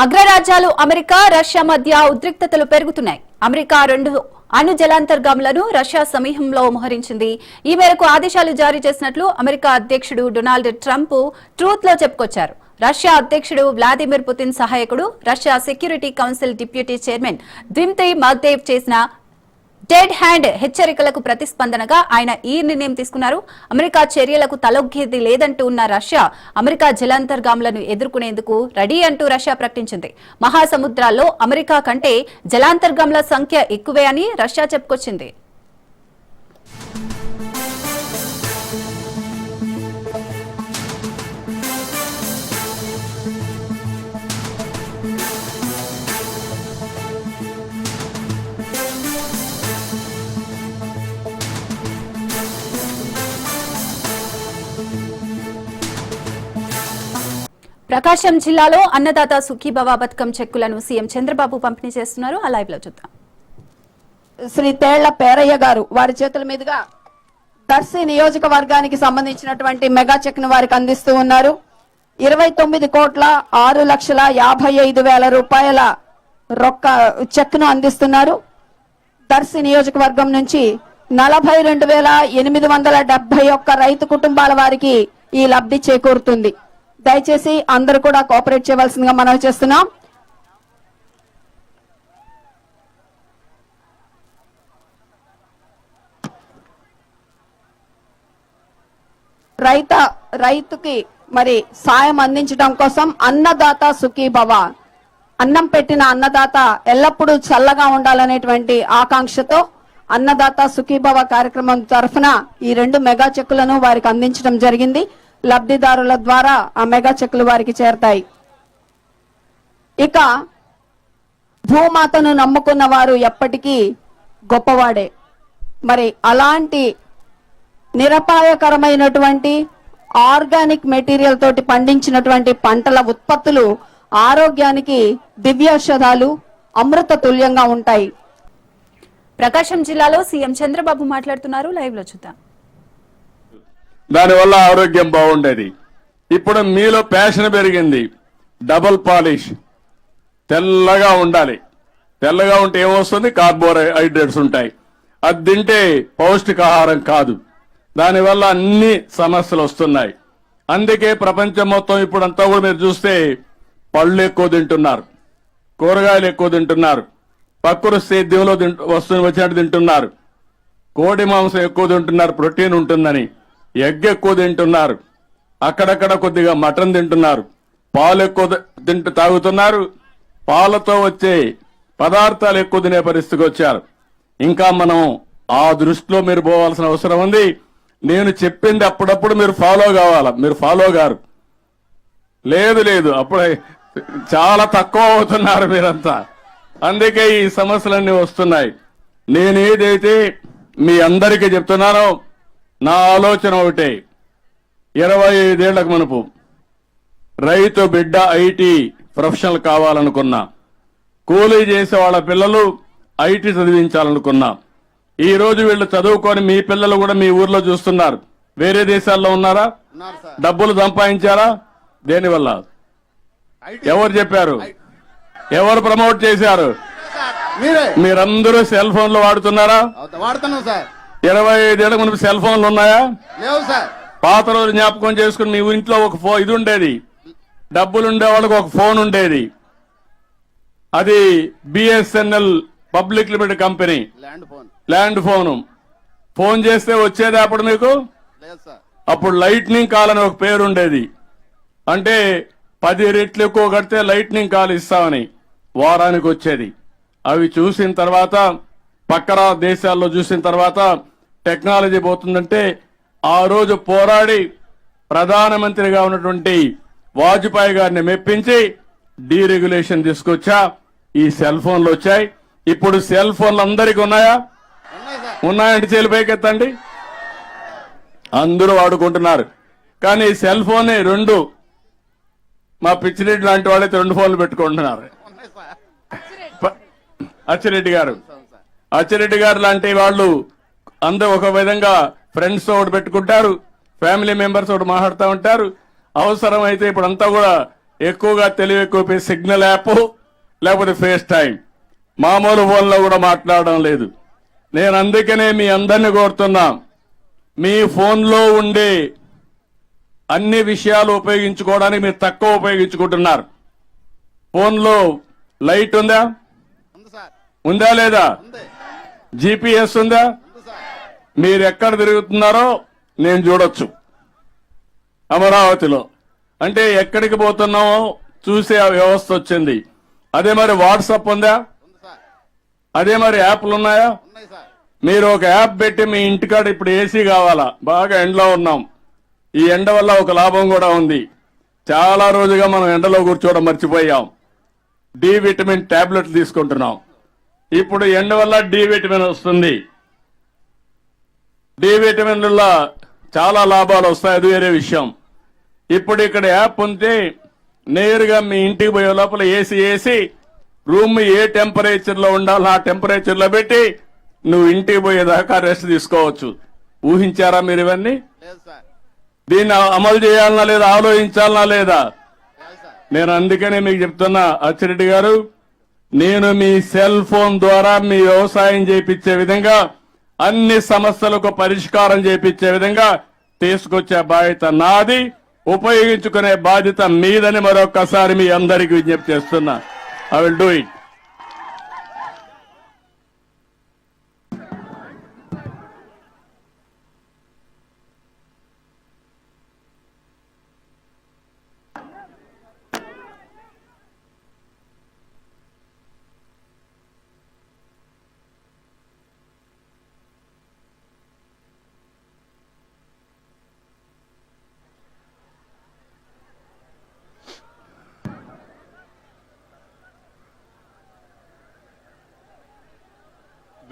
అగ్రరాజ్యాలు అమెరికా, రష్యా మధ్య ఉద్రిక్తతలు పెరుగుతున్నాయి. అమెరికా 2 అణు జలాంతర్గాములను రష్యా సమీపంలో మోహరించింది. ఈ మేరకు ఆదేశాలు జారీ చేసినట్లు అమెరికా అధ్యక్షుడు డొనాల్డ్ ట్రంప్ ట్రూత్ లో చెప్పుకొచ్చారు. రష్యా అధ్యక్షుడు వ్లాదిమిర్ పుతిన్ సహాయకుడు, Russia security council deputy chairman Dmitry Medvedev చేసిన డెడ్ హ్యాండ్ హెచ్చరికలకు ప్రతిస్పందనగా ఆయన ఈ నిర్ణయం తీసుకున్నారు. అమెరికా చర్యలకు తలొగ్గేది లేదంటూ ఉన్న రష్యా, అమెరికా జలాంతర్గాములను ఎదుర్కొనేందుకు రెడీ అంటూ రష్యా ప్రకటించింది. మహాసముద్రాల్లో అమెరికా కంటే జలాంతర్గాముల సంఖ్య ఎక్కువే అని రష్యా చెప్పుకొచ్చింది. ప్రకాశం జిల్లాలో అన్నదాత సుఖీభవ పథకం చెక్కులను సీఎం చంద్రబాబు పంపిణీ చేస్తున్నారు. ఆ లైవ్ లో చూద్దాం. శ్రీ తేళ్ల పేరయ్య గారు వారి చేతుల మీదుగా దర్శి నియోజకవర్గానికి సంబంధించినటువంటి మెగా చెక్ ను వారికి అందిస్తూ ఉన్నారు. 29,06,55,000 రూపాయల చెక్ ను అందిస్తున్నారు. దర్శి నియోజకవర్గం నుంచి 42,871 రైతు కుటుంబాల వారికి ఈ లబ్ధి చేకూరుతుంది. దయచేసి అందరూ కూడా కోఆపరేట్ చేయవలసిందిగా మనవి చేస్తున్నాం. రైతుకి మరి సాయం అందించడం కోసం అన్నదాత సుఖీభవ, అన్నం పెట్టిన అన్నదాత ఎల్లప్పుడూ చల్లగా ఉండాలనేటువంటి ఆకాంక్షతో అన్నదాత సుఖీభవ కార్యక్రమం తరఫున ఈ 2 మెగా చెక్కులను వారికి అందించడం జరిగింది. లబ్ధిదారుల ద్వారా ఆ మెగా చెక్కులు వారికి చేరతాయి. ఇక భూమాతను నమ్ముకున్న వారు ఎప్పటికీ గొప్పవాడే. మరి అలాంటి నిరపాయకరమైనటువంటి ఆర్గానిక్ మెటీరియల్ తోటి పండించినటువంటి పంటల ఉత్పత్తులు ఆరోగ్యానికి దివ్యౌషధాలు, అమృత తుల్యంగా ఉంటాయి. ప్రకాశం జిల్లాలో సీఎం చంద్రబాబు మాట్లాడుతున్నారు. లైవ్ లో చూద్దాం. దానివల్ల ఆరోగ్యం బాగుండేది. ఇప్పుడు మీలో ప్యాషన్ పెరిగింది. డబుల్ పాలిష్, తెల్లగా ఉండాలి. తెల్లగా ఉంటే ఏమొస్తుంది? కార్బోహైడ్రేట్స్ ఉంటాయి. అది తింటే పౌష్టికాహారం కాదు. దానివల్ల అన్ని సమస్యలు వస్తున్నాయి. అందుకే ప్రపంచం మొత్తం ఇప్పుడంతా కూడా మీరు చూస్తే పళ్ళు ఎక్కువ తింటున్నారు, కూరగాయలు ఎక్కువ తింటున్నారు, ప్రకృతి సేద్యంలో వచ్చినట్టు తింటున్నారు, కోడి మాంసం ఎక్కువ తింటున్నారు, ప్రోటీన్ ఉంటుందని. ఎగ్ ఎక్కువ తింటున్నారు, అక్కడక్కడ కొద్దిగా మటన్ తింటున్నారు, పాలు ఎక్కువ తాగుతున్నారు, పాలతో వచ్చే పదార్థాలు ఎక్కువ తినే పరిస్థితికి వచ్చారు. ఇంకా మనం ఆ దృష్టిలో మీరు పోవాల్సిన అవసరం ఉంది. నేను చెప్పింది అప్పుడప్పుడు మీరు ఫాలో కావాలా. మీరు ఫాలో గారు. లేదు అప్పుడే చాలా తక్కువ అవుతున్నారు మీరంతా. అందుకే ఈ సమస్యలన్నీ వస్తున్నాయి. నేనేదైతే మీ అందరికీ చెప్తున్నానో నా ఆలోచన ఒకటే. 25 ఏళ్లకు మునుపు రైతు బిడ్డ ఐటీ ప్రొఫెషనల్ కావాలనుకున్నా, కూలీ చేసే వాళ్ళ పిల్లలు ఐటీ చదివించాలనుకున్నా. ఈ రోజు వీళ్ళు చదువుకొని మీ పిల్లలు కూడా మీ ఊర్లో చూస్తున్నారు. వేరే దేశాల్లో ఉన్నారా? డబ్బులు సంపాదించారా? దేనివల్ల? ఎవరు చెప్పారు? ఎవరు ప్రమోట్ చేశారు? మీరందరూ సెల్ ఫోన్లు వాడుతున్నారా? వాడుతున్నాం సార్. 25 ఏళ్ల ముందు సెల్ ఫోన్లు ఉన్నాయా? లేవు సార్. పాత రోజు జ్ఞాపకం చేసుకుని మీ ఇంట్లో ఒక ఇది ఉండేది. డబ్బులు ఉండే వాళ్ళకి ఒక ఫోన్ ఉండేది. అది BSNL public limited company, land phone. Phone చేస్తే వచ్చేది అప్పుడు మీకు. అప్పుడు లైట్నింగ్ కాల్ అని ఒక పేరు ఉండేది. అంటే 10 రెట్లు ఎక్కువ కడితే లైట్నింగ్ కాల్ ఇస్తామని వారానికి వచ్చేది. అవి చూసిన తర్వాత, పక్కన దేశాల్లో చూసిన తర్వాత టెక్నాలజీ పోతుందంటే ఆ రోజు పోరాడి ప్రధానమంత్రిగా ఉన్నటువంటి వాజ్పేయి గారిని మెప్పించి డీరెగ్యులేషన్ తీసుకొచ్చా. ఈ సెల్ ఫోన్లు వచ్చాయి. ఇప్పుడు సెల్ ఫోన్లు అందరికీ ఉన్నాయా? ఉన్నాయంటే చేలు పైకెత్తండి. అందరూ వాడుకుంటున్నారు. కానీ ఈ సెల్ ఫోన్ 2, మా పిచ్చిరెడ్డి లాంటి వాళ్ళైతే 2 ఫోన్లు పెట్టుకుంటున్నారు. అచ్చిరెడ్డి గారు లాంటి వాళ్ళు అందరూ ఒక విధంగా ఫ్రెండ్స్ ఒకటి పెట్టుకుంటారు, ఫ్యామిలీ మెంబర్స్ ఒకటి మాట్లాడుతూ ఉంటారు. అవసరం అయితే ఇప్పుడు అంతా కూడా ఎక్కువగా తెలివి ఎక్కువ సిగ్నల్ యాప్ లేకపోతే ఫేస్ టైం, మామూలు ఫోన్లో కూడా మాట్లాడడం లేదు. నేను అందుకనే మీ అందరినీ కోరుతున్నా, మీ ఫోన్లో ఉండే అన్ని విషయాలు ఉపయోగించుకోవడానికి మీరు తక్కువ ఉపయోగించుకుంటున్నారు. ఫోన్లో లైట్ ఉందా? ఉందా లేదా? జీపీఎస్ ఉందా? మీరు ఎక్కడ తిరుగుతున్నారో నేను చూడొచ్చు అమరావతిలో. అంటే ఎక్కడికి పోతున్నామో చూసే వ్యవస్థ వచ్చింది. అదే మరి వాట్సాప్ ఉందా? అదే మరి యాప్లు ఉన్నాయా? మీరు ఒక యాప్ పెట్టి మీ ఇంటికాడ ఇప్పుడు ఏసీ కావాలా, బాగా ఎండలో ఉన్నాం. ఈ ఎండ వల్ల ఒక లాభం కూడా ఉంది. చాలా రోజుగా మనం ఎండలో కూర్చోవడం మర్చిపోయాం. డి విటమిన్ టాబ్లెట్లు తీసుకుంటున్నాం. ఇప్పుడు ఎండ వల్ల డి విటమిన్ వస్తుంది. డి విటమిన్ వల్ల చాలా లాభాలు వస్తాయి, అది వేరే విషయం. ఇప్పుడు ఇక్కడ యాప్ ఉంటే నేరుగా మీ ఇంటికి పోయే లోపల ఏసీ వేసి రూమ్ ఏ టెంపరేచర్ లో ఉండాలో ఆ టెంపరేచర్ లో పెట్టి నువ్వు ఇంటికి పోయేదాకా రెస్ట్ తీసుకోవచ్చు. ఊహించారా మీరు ఇవన్నీ? దీన్ని అమలు చేయాలనా లేదా, ఆలోచించాలనా లేదా? నేను అందుకనే మీకు చెప్తున్నా అచ్చిరెడ్డి గారు, నేను మీ సెల్ ఫోన్ ద్వారా మీ వ్యవసాయం చేయించే విధంగా, అన్ని సమస్యలకు పరిష్కారం చేయించే విధంగా తీసుకొచ్చే బాధ్యత నాది, ఉపయోగించుకునే బాధ్యత మీదని మరొకసారి మీ అందరికీ విజ్ఞప్తి చేస్తున్నా. I will do it.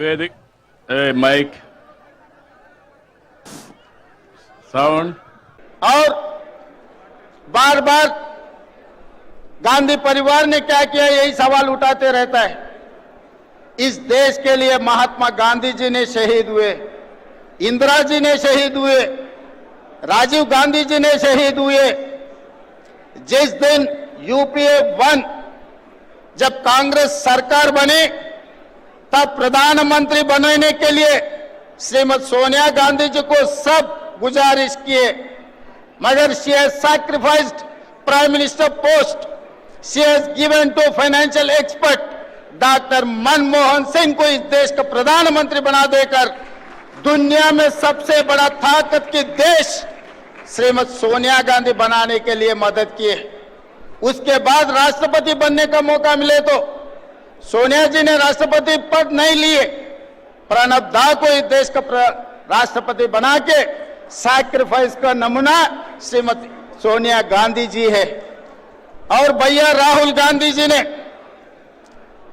Vedic, mic, sound. और बार बार गांधी परिवार ने क्या किया, यही सवाल उठाते रहता है. इस देश के लिए महात्मा गांधी जी ने शहीद हुए, इंदिरा जी ने शहीद हुए, राजीव गांधी जी ने शहीद हुए, जिस दिन यूपीए 1 जब कांग्रेस सरकार बनी तब प्रधानमंत्री बनाने के लिए श्रीमती सोनिया गांधी जी को सब गुजारिश किए, मगर she has sacrificed prime minister post, she has given to financial expert doctor Manmohan Singh को इस देश का प्रधानमंत्री बना देकर दुनिया में सबसे बड़ा ताकत की देश श्रीमती सोनिया गांधी बनाने के लिए मदद किए। उसके बाद राष्ट्रपति बनने का मौका मिले तो सोनिया जी ने राष्ट्रपति पद नहीं लिए, प्रणब दा को इस देश का राष्ट्रपति बना के सैक्रिफाइस का नमूना श्रीमती सोनिया गांधी जी है। और भैया राहुल गांधी जी ने,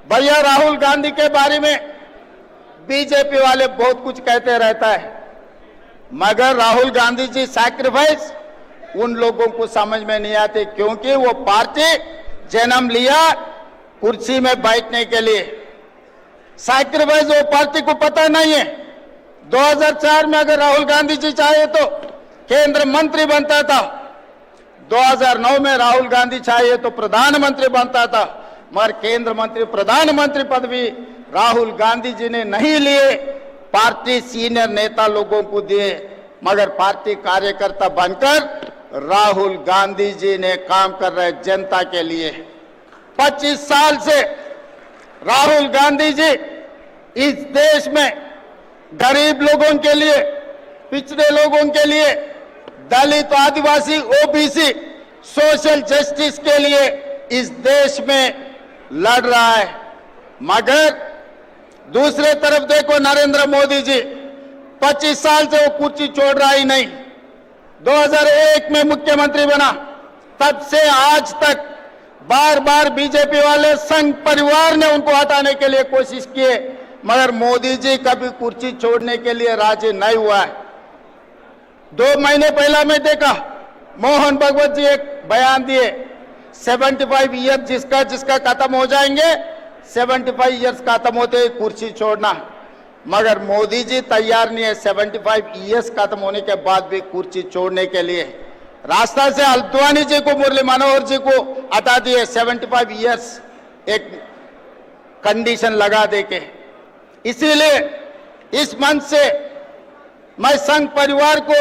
भैया राहुल गांधी के बारे में बीजेपी वाले बहुत कुछ कहते रहता है, मगर राहुल गांधी जी सैक्रिफाइस उन लोगों को समझ में नहीं आते, क्योंकि वो पार्टी जन्म लिया कुर्सी में बैठने के लिए। सैक्रिफाइस वो पार्टी को पता नहीं है। 2004 में अगर राहुल गांधी जी चाहे तो केंद्र मंत्री बनता था, 2009 में राहुल गांधी चाहे तो प्रधानमंत्री बनता था, मगर केंद्र मंत्री प्रधानमंत्री पदवी राहुल गांधी जी ने नहीं लिए, पार्टी सीनियर नेता लोगों को दिए, मगर पार्टी कार्यकर्ता बनकर राहुल गांधी जी ने काम कर रहे जनता के लिए। 25 साल से राहुल गांधी जी इस देश में गरीब लोगों के लिए, पिछड़े लोगों के लिए, दलित, आदिवासी, ओबीसी, सोशल जस्टिस के लिए इस देश में लड़ रहा है। मगर दूसरे तरफ देखो नरेंद्र मोदी जी 25 साल से वो कुर्सी छोड़ रहा ही नहीं। 2001 में मुख्यमंत्री बना, तब से आज तक बार बार बीजेपी वाले संघ परिवार ने उनको हटाने के लिए कोशिश किए, मगर मोदी जी कभी कुर्सी छोड़ने के लिए राजी नहीं हुआ है। 2 महीने पहला मैं देखा मोहन भगवत जी एक बयान दिए, 75 ईयर जिसका खत्म हो जाएंगे, 75 ईयर्स खत्म होते ही कुर्सी छोड़ना, मगर मोदी जी तैयार नहीं है 75 ईयर्स खत्म होने के बाद भी कुर्सी छोड़ने के लिए। रास्ता से अल्द्वानी जी को, मुरली मनोहर जी को हटा दिए 75 ईयर्स एक कंडीशन लगा देके। इसीलिए इस मंच से मैं संघ परिवार को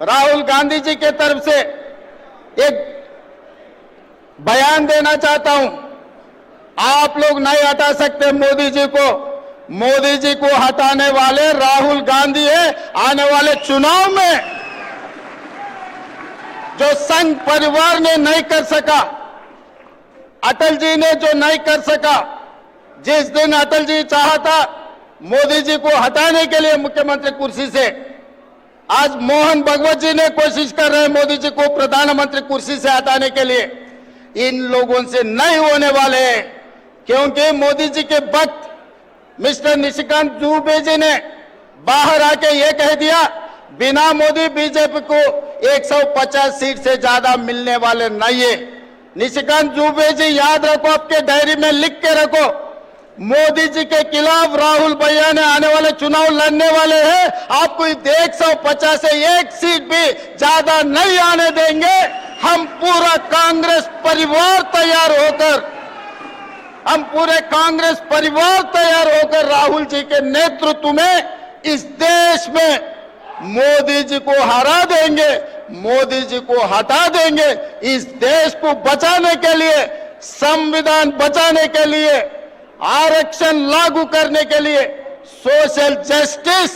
राहुल गांधी जी के तरफ से एक बयान देना चाहता हूं, आप लोग नहीं हटा सकते मोदी जी को। मोदी जी को हटाने वाले राहुल गांधी है। आने वाले चुनाव में जो संघ परिवार ने नहीं कर सका, अटल जी ने जो नहीं कर सका, जिस दिन अटल जी चाहता मोदी जी को हटाने के लिए मुख्यमंत्री कुर्सी से, आज मोहन भगवत जी ने कोशिश कर रहे हैं मोदी जी को प्रधानमंत्री कुर्सी से हटाने के लिए। इन लोगों से नहीं होने वाले हैं, क्योंकि मोदी जी के वक्त मिस्टर निशिकांत दुबे जी ने बाहर आके ये कह दिया, बिना मोदी बीजेपी को 150 सीट से ज्यादा मिलने वाले नहीं है। निशिकांत दुबे जी याद रखो, आपके डायरी में लिख के रखो, मोदी जी के खिलाफ राहुल भैया ने आने वाले चुनाव लड़ने वाले हैं। आपको 150 से 1 सीट भी ज्यादा नहीं आने देंगे। हम पूरा कांग्रेस परिवार तैयार होकर, हम पूरे कांग्रेस परिवार तैयार होकर राहुल जी के नेतृत्व में इस देश में मोदी जी को हरा देंगे, मोदी जी को हटा देंगे। इस देश को बचाने के लिए, संविधान बचाने के लिए, आरक्षण लागू करने के लिए, सोशल जस्टिस,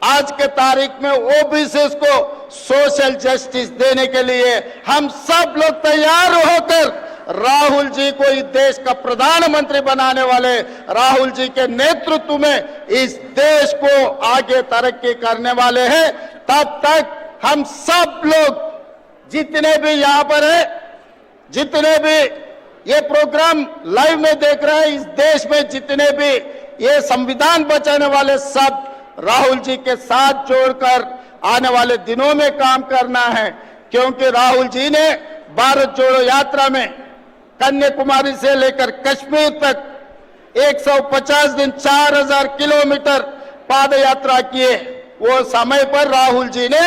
आज के तारीख में ओबीसी को सोशल जस्टिस देने के लिए हम सब लोग तैयार होकर राहुल जी को इस देश का प्रधानमंत्री बनाने वाले, राहुल जी के नेतृत्व में इस देश को आगे तरक्की करने वाले हैं। तब तक हम सब लोग जितने भी यहाँ पर है, जितने भी ये प्रोग्राम लाइव में देख रहे हैं, इस देश में जितने भी ये संविधान बचाने वाले, सब राहुल जी के साथ जोड़कर आने वाले दिनों में काम करना है। क्योंकि राहुल जी ने भारत जोड़ो यात्रा में कन्याकुमारी से लेकर कश्मीर तक 150 दिन 4000 किलोमीटर पाद यात्रा किए। वो समय पर राहुल जी ने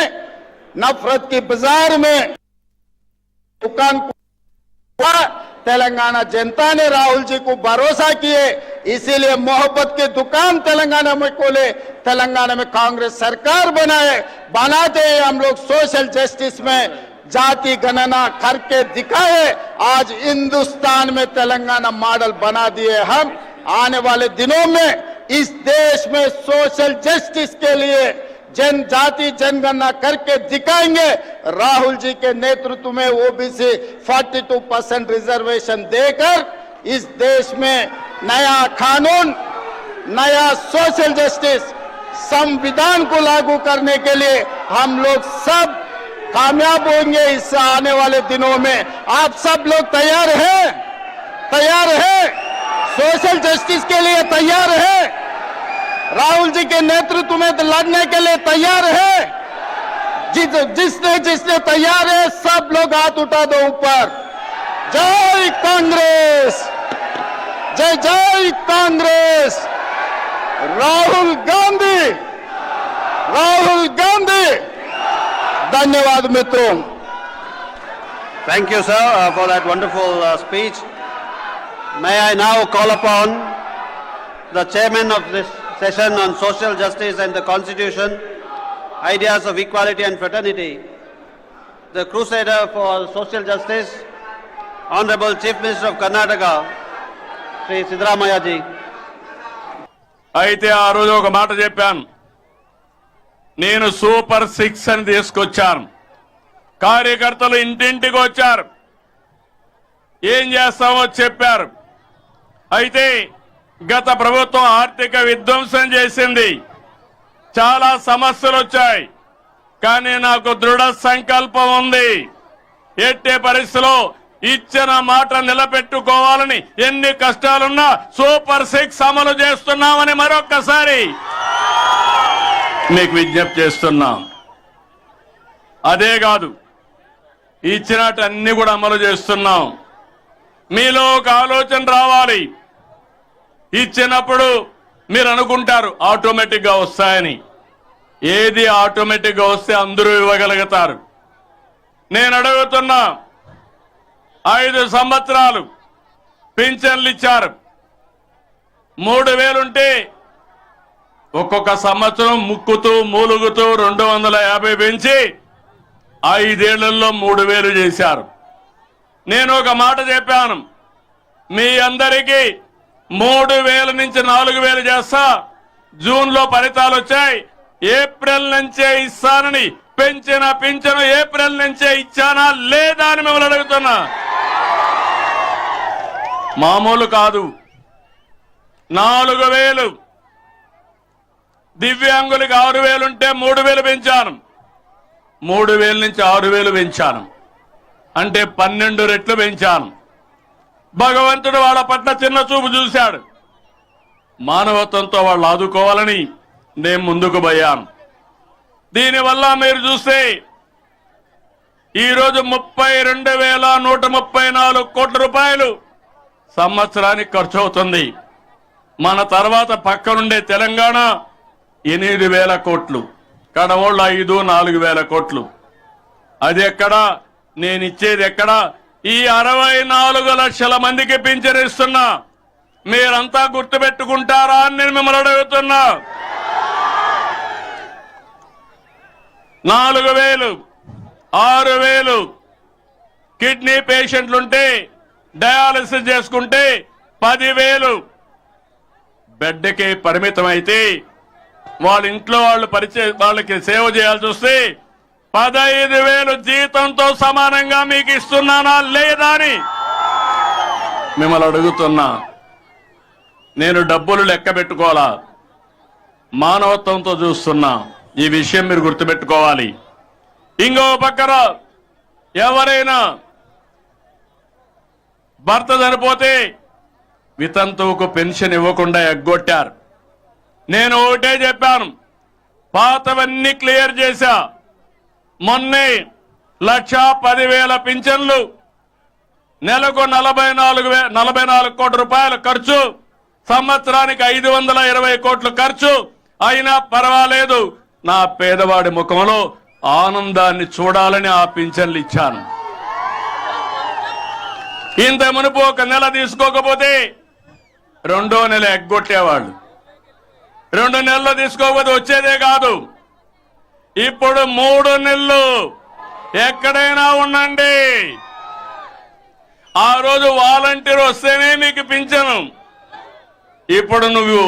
नफरत की बाजार में दुकान था। तेलंगाना जनता ने राहुल जी को भरोसा किए, इसीलिए मोहब्बत की दुकान तेलंगाना में खोले, तेलंगाना में कांग्रेस सरकार बनाते हैं। हम लोग सोशल जस्टिस में जाति गणना करके दिखाए। आज हिंदुस्तान में तेलंगाना मॉडल बना दिए हम। आने वाले दिनों में इस देश में सोशल जस्टिस के लिए जनजाति जनगणना करके दिखाएंगे। राहुल जी के नेतृत्व में ओबीसी 42% रिजर्वेशन देकर इस देश में नया कानून, नया सोशल जस्टिस, संविधान को लागू करने के लिए हम लोग सब कामयाब होंगे। इस आने वाले दिनों में आप सब लोग तैयार हैं? तैयार हैं? सोशल जस्टिस के लिए तैयार हैं? राहुल जी के नेतृत्व में लड़ने के लिए तैयार है? जिसने तैयार है सब लोग हाथ उठा दो ऊपर। जय कांग्रेस, जय जय कांग्रेस। राहुल गांधी, राहुल गांधी। धन्यवाद मित्रों। Thank you, sir, for that wonderful speech. May I now call upon the chairman of this session on social justice and the constitution, ideas of equality and fraternity, the crusader for social justice, Honorable Chief Minister of Karnataka, Sri Siddaramaiah ji. అయితే ఆ రోజు ఒక మాట చెప్పాను, నేను super 6 అని తీసుకొచ్చాను. కార్యకర్తలు ఇంటింటికి వచ్చారు, ఏం చేస్తామో చెప్పారు. అయితే గత ప్రభుత్వం ఆర్థిక విధ్వంసం చేసింది, చాలా సమస్యలు వచ్చాయి. కానీ నాకు దృఢ సంకల్పం ఉంది, ఎట్టే పరిస్థితిలో ఇచ్చిన మాట నిలబెట్టుకోవాలని ఎన్ని కష్టాలున్నా సూపర్ 6 అమలు చేస్తున్నామని మరొక్కసారి మీకు విజ్ఞప్తి చేస్తున్నాం. అదే కాదు, ఇచ్చినట్టు అన్ని కూడా అమలు చేస్తున్నాం. మీలో ఒక ఆలోచన రావాలి. ఇచ్చినప్పుడు మీరు అనుకుంటారు ఆటోమేటిక్ గా వస్తాయని. ఏది ఆటోమేటిక్ గా వస్తే అందరూ ఇవ్వగలుగుతారు. నేను అడుగుతున్నా, 5 సంవత్సరాలు పింఛన్లు ఇచ్చారు. 3,000 ఉంటే ఒక్కొక్క సంవత్సరం ముక్కుతూ మూలుగుతూ 250 పెంచి 5 ఏళ్లలో 3,000 చేశారు. నేను ఒక మాట చెప్పాను, మీ అందరికీ 3,000 నుంచి 4,000 చేస్తా. జూన్ లో ఫలితాలు వచ్చాయి, ఏప్రిల్ నుంచే ఇస్తానని పెంచిన పింఛను ఏప్రిల్ నుంచే ఇచ్చానా లేదా అని మిమ్మల్ని అడుగుతున్నా. మామూలు కాదు. 4,000 దివ్యాంగులకు 6,000 ఉంటే 3,000 పెంచాను. 3,000 నుంచి 6,000 పెంచాను, అంటే 12 రెట్లు పెంచాను. భగవంతుడు వాళ్ళ పట్ల చిన్న చూపు చూశాడు. మానవత్వంతో వాళ్ళు ఆదుకోవాలని నేను ముందుకు పోయాను. దీనివల్ల మీరు చూస్తే ఈరోజు 32,134 కోట్ల రూపాయలు సంవత్సరానికి ఖర్చు అవుతుంది. మన తర్వాత పక్కనుండే తెలంగాణ 8,000 కోట్లు, కడవోళ్ళు 5-4,000 కోట్లు. అది ఎక్కడా, నేను ఇచ్చేది ఎక్కడా? ఈ 64 లక్షల మందికి పింఛను ఇస్తున్నా. మీరంతా గుర్తుపెట్టుకుంటారా అని నేను మిమ్మల్ని అడుగుతున్నా. 4,000, 6,000 కిడ్నీ పేషెంట్లుంటే డయాలసిస్ చేసుకుంటే 10,000 బెడ్కి పరిమితం అయితే వాళ్ళ ఇంట్లో వాళ్ళకి సేవ చేయాల్సి వస్తే 15,000 జీతంతో సమానంగా మీకు ఇస్తున్నానా లేదా అని మిమ్మల్ని అడుగుతున్నా. నేను డబ్బులు లెక్క పెట్టుకోవాలా, మానవత్వంతో చూస్తున్నా. ఈ విషయం మీరు గుర్తుపెట్టుకోవాలి. ఇంకో పక్కన ఎవరైనా భర్త చనిపోతే వితంతువుకు పెన్షన్ ఇవ్వకుండా ఎగ్గొట్టారు. నేను ఒకటే చెప్పాను, పాతవన్నీ క్లియర్ చేశా. మొన్నే 1,10,000 పింఛన్లు, నెలకు 44 కోట్ల రూపాయల ఖర్చు, సంవత్సరానికి 520 కోట్లు ఖర్చు. అయినా పర్వాలేదు, నా పేదవాడి ముఖంలో ఆనందాన్ని చూడాలని ఆ పింఛన్లు ఇచ్చాను. ఇంత మునుపు ఒక నెల తీసుకోకపోతే రెండో నెల ఎగ్గొట్టేవాళ్ళు. 2 నెలలు తీసుకోకపోతే వచ్చేదే కాదు. ఇప్పుడు 3 నెలలు ఎక్కడైనా ఉండండి. ఆ రోజు వాలంటీర్ వస్తేనే మీకు పింఛను. ఇప్పుడు నువ్వు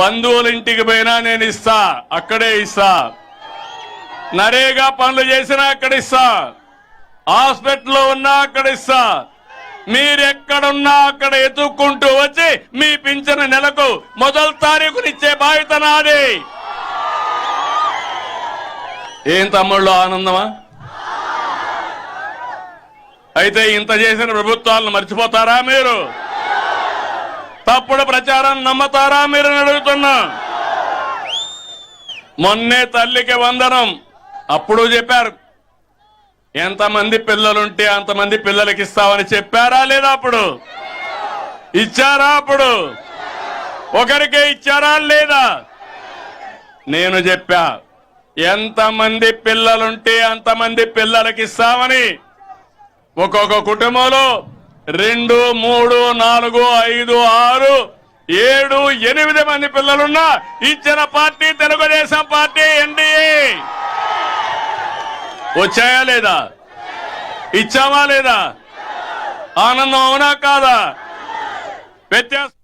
బంధువుల ఇంటికి పోయినా నేను ఇస్తా, అక్కడే ఇస్తా. నరేగా పనులు చేసినా అక్కడ ఇస్తా. హాస్పిటల్లో ఉన్నా అక్కడ ఇస్తా. మీరెక్కడున్నా అక్కడ ఎత్తుక్కుంటూ వచ్చి మీ పింఛను నెలకు మొదటి తారీఖునిచ్చే బాధ్యత నాది. ఏం తమ్ముళ్ళు ఆనందమా? అయితే ఇంత చేసిన ప్రభుత్వాలను మర్చిపోతారా మీరు? తప్పుడు ప్రచారం నమ్మతారా మీరు అడుగుతున్నా. మొన్నే తల్లికి వందనం అప్పుడు చెప్పారు. ఎంతమంది పిల్లలుంటే అంతమంది పిల్లలకి ఇస్తామని చెప్పారా లేదా? అప్పుడు ఇచ్చారా? అప్పుడు ఒకరికే ఇచ్చారా లేదా? నేను చెప్పా, ఎంతమంది పిల్లలుంటే అంతమంది పిల్లలకి ఇస్తామని. ఒక్కొక్క కుటుంబంలో 2, 3, 4, 5, 6, 7, 8 మంది పిల్లలున్నా ఇచ్చిన పార్టీ తెలుగుదేశం పార్టీ, ఎన్డీఏ. వచ్చాయా లేదా? ఇచ్చామా లేదా? ఆనందం అవునా కాదా? వ్యత్యాసం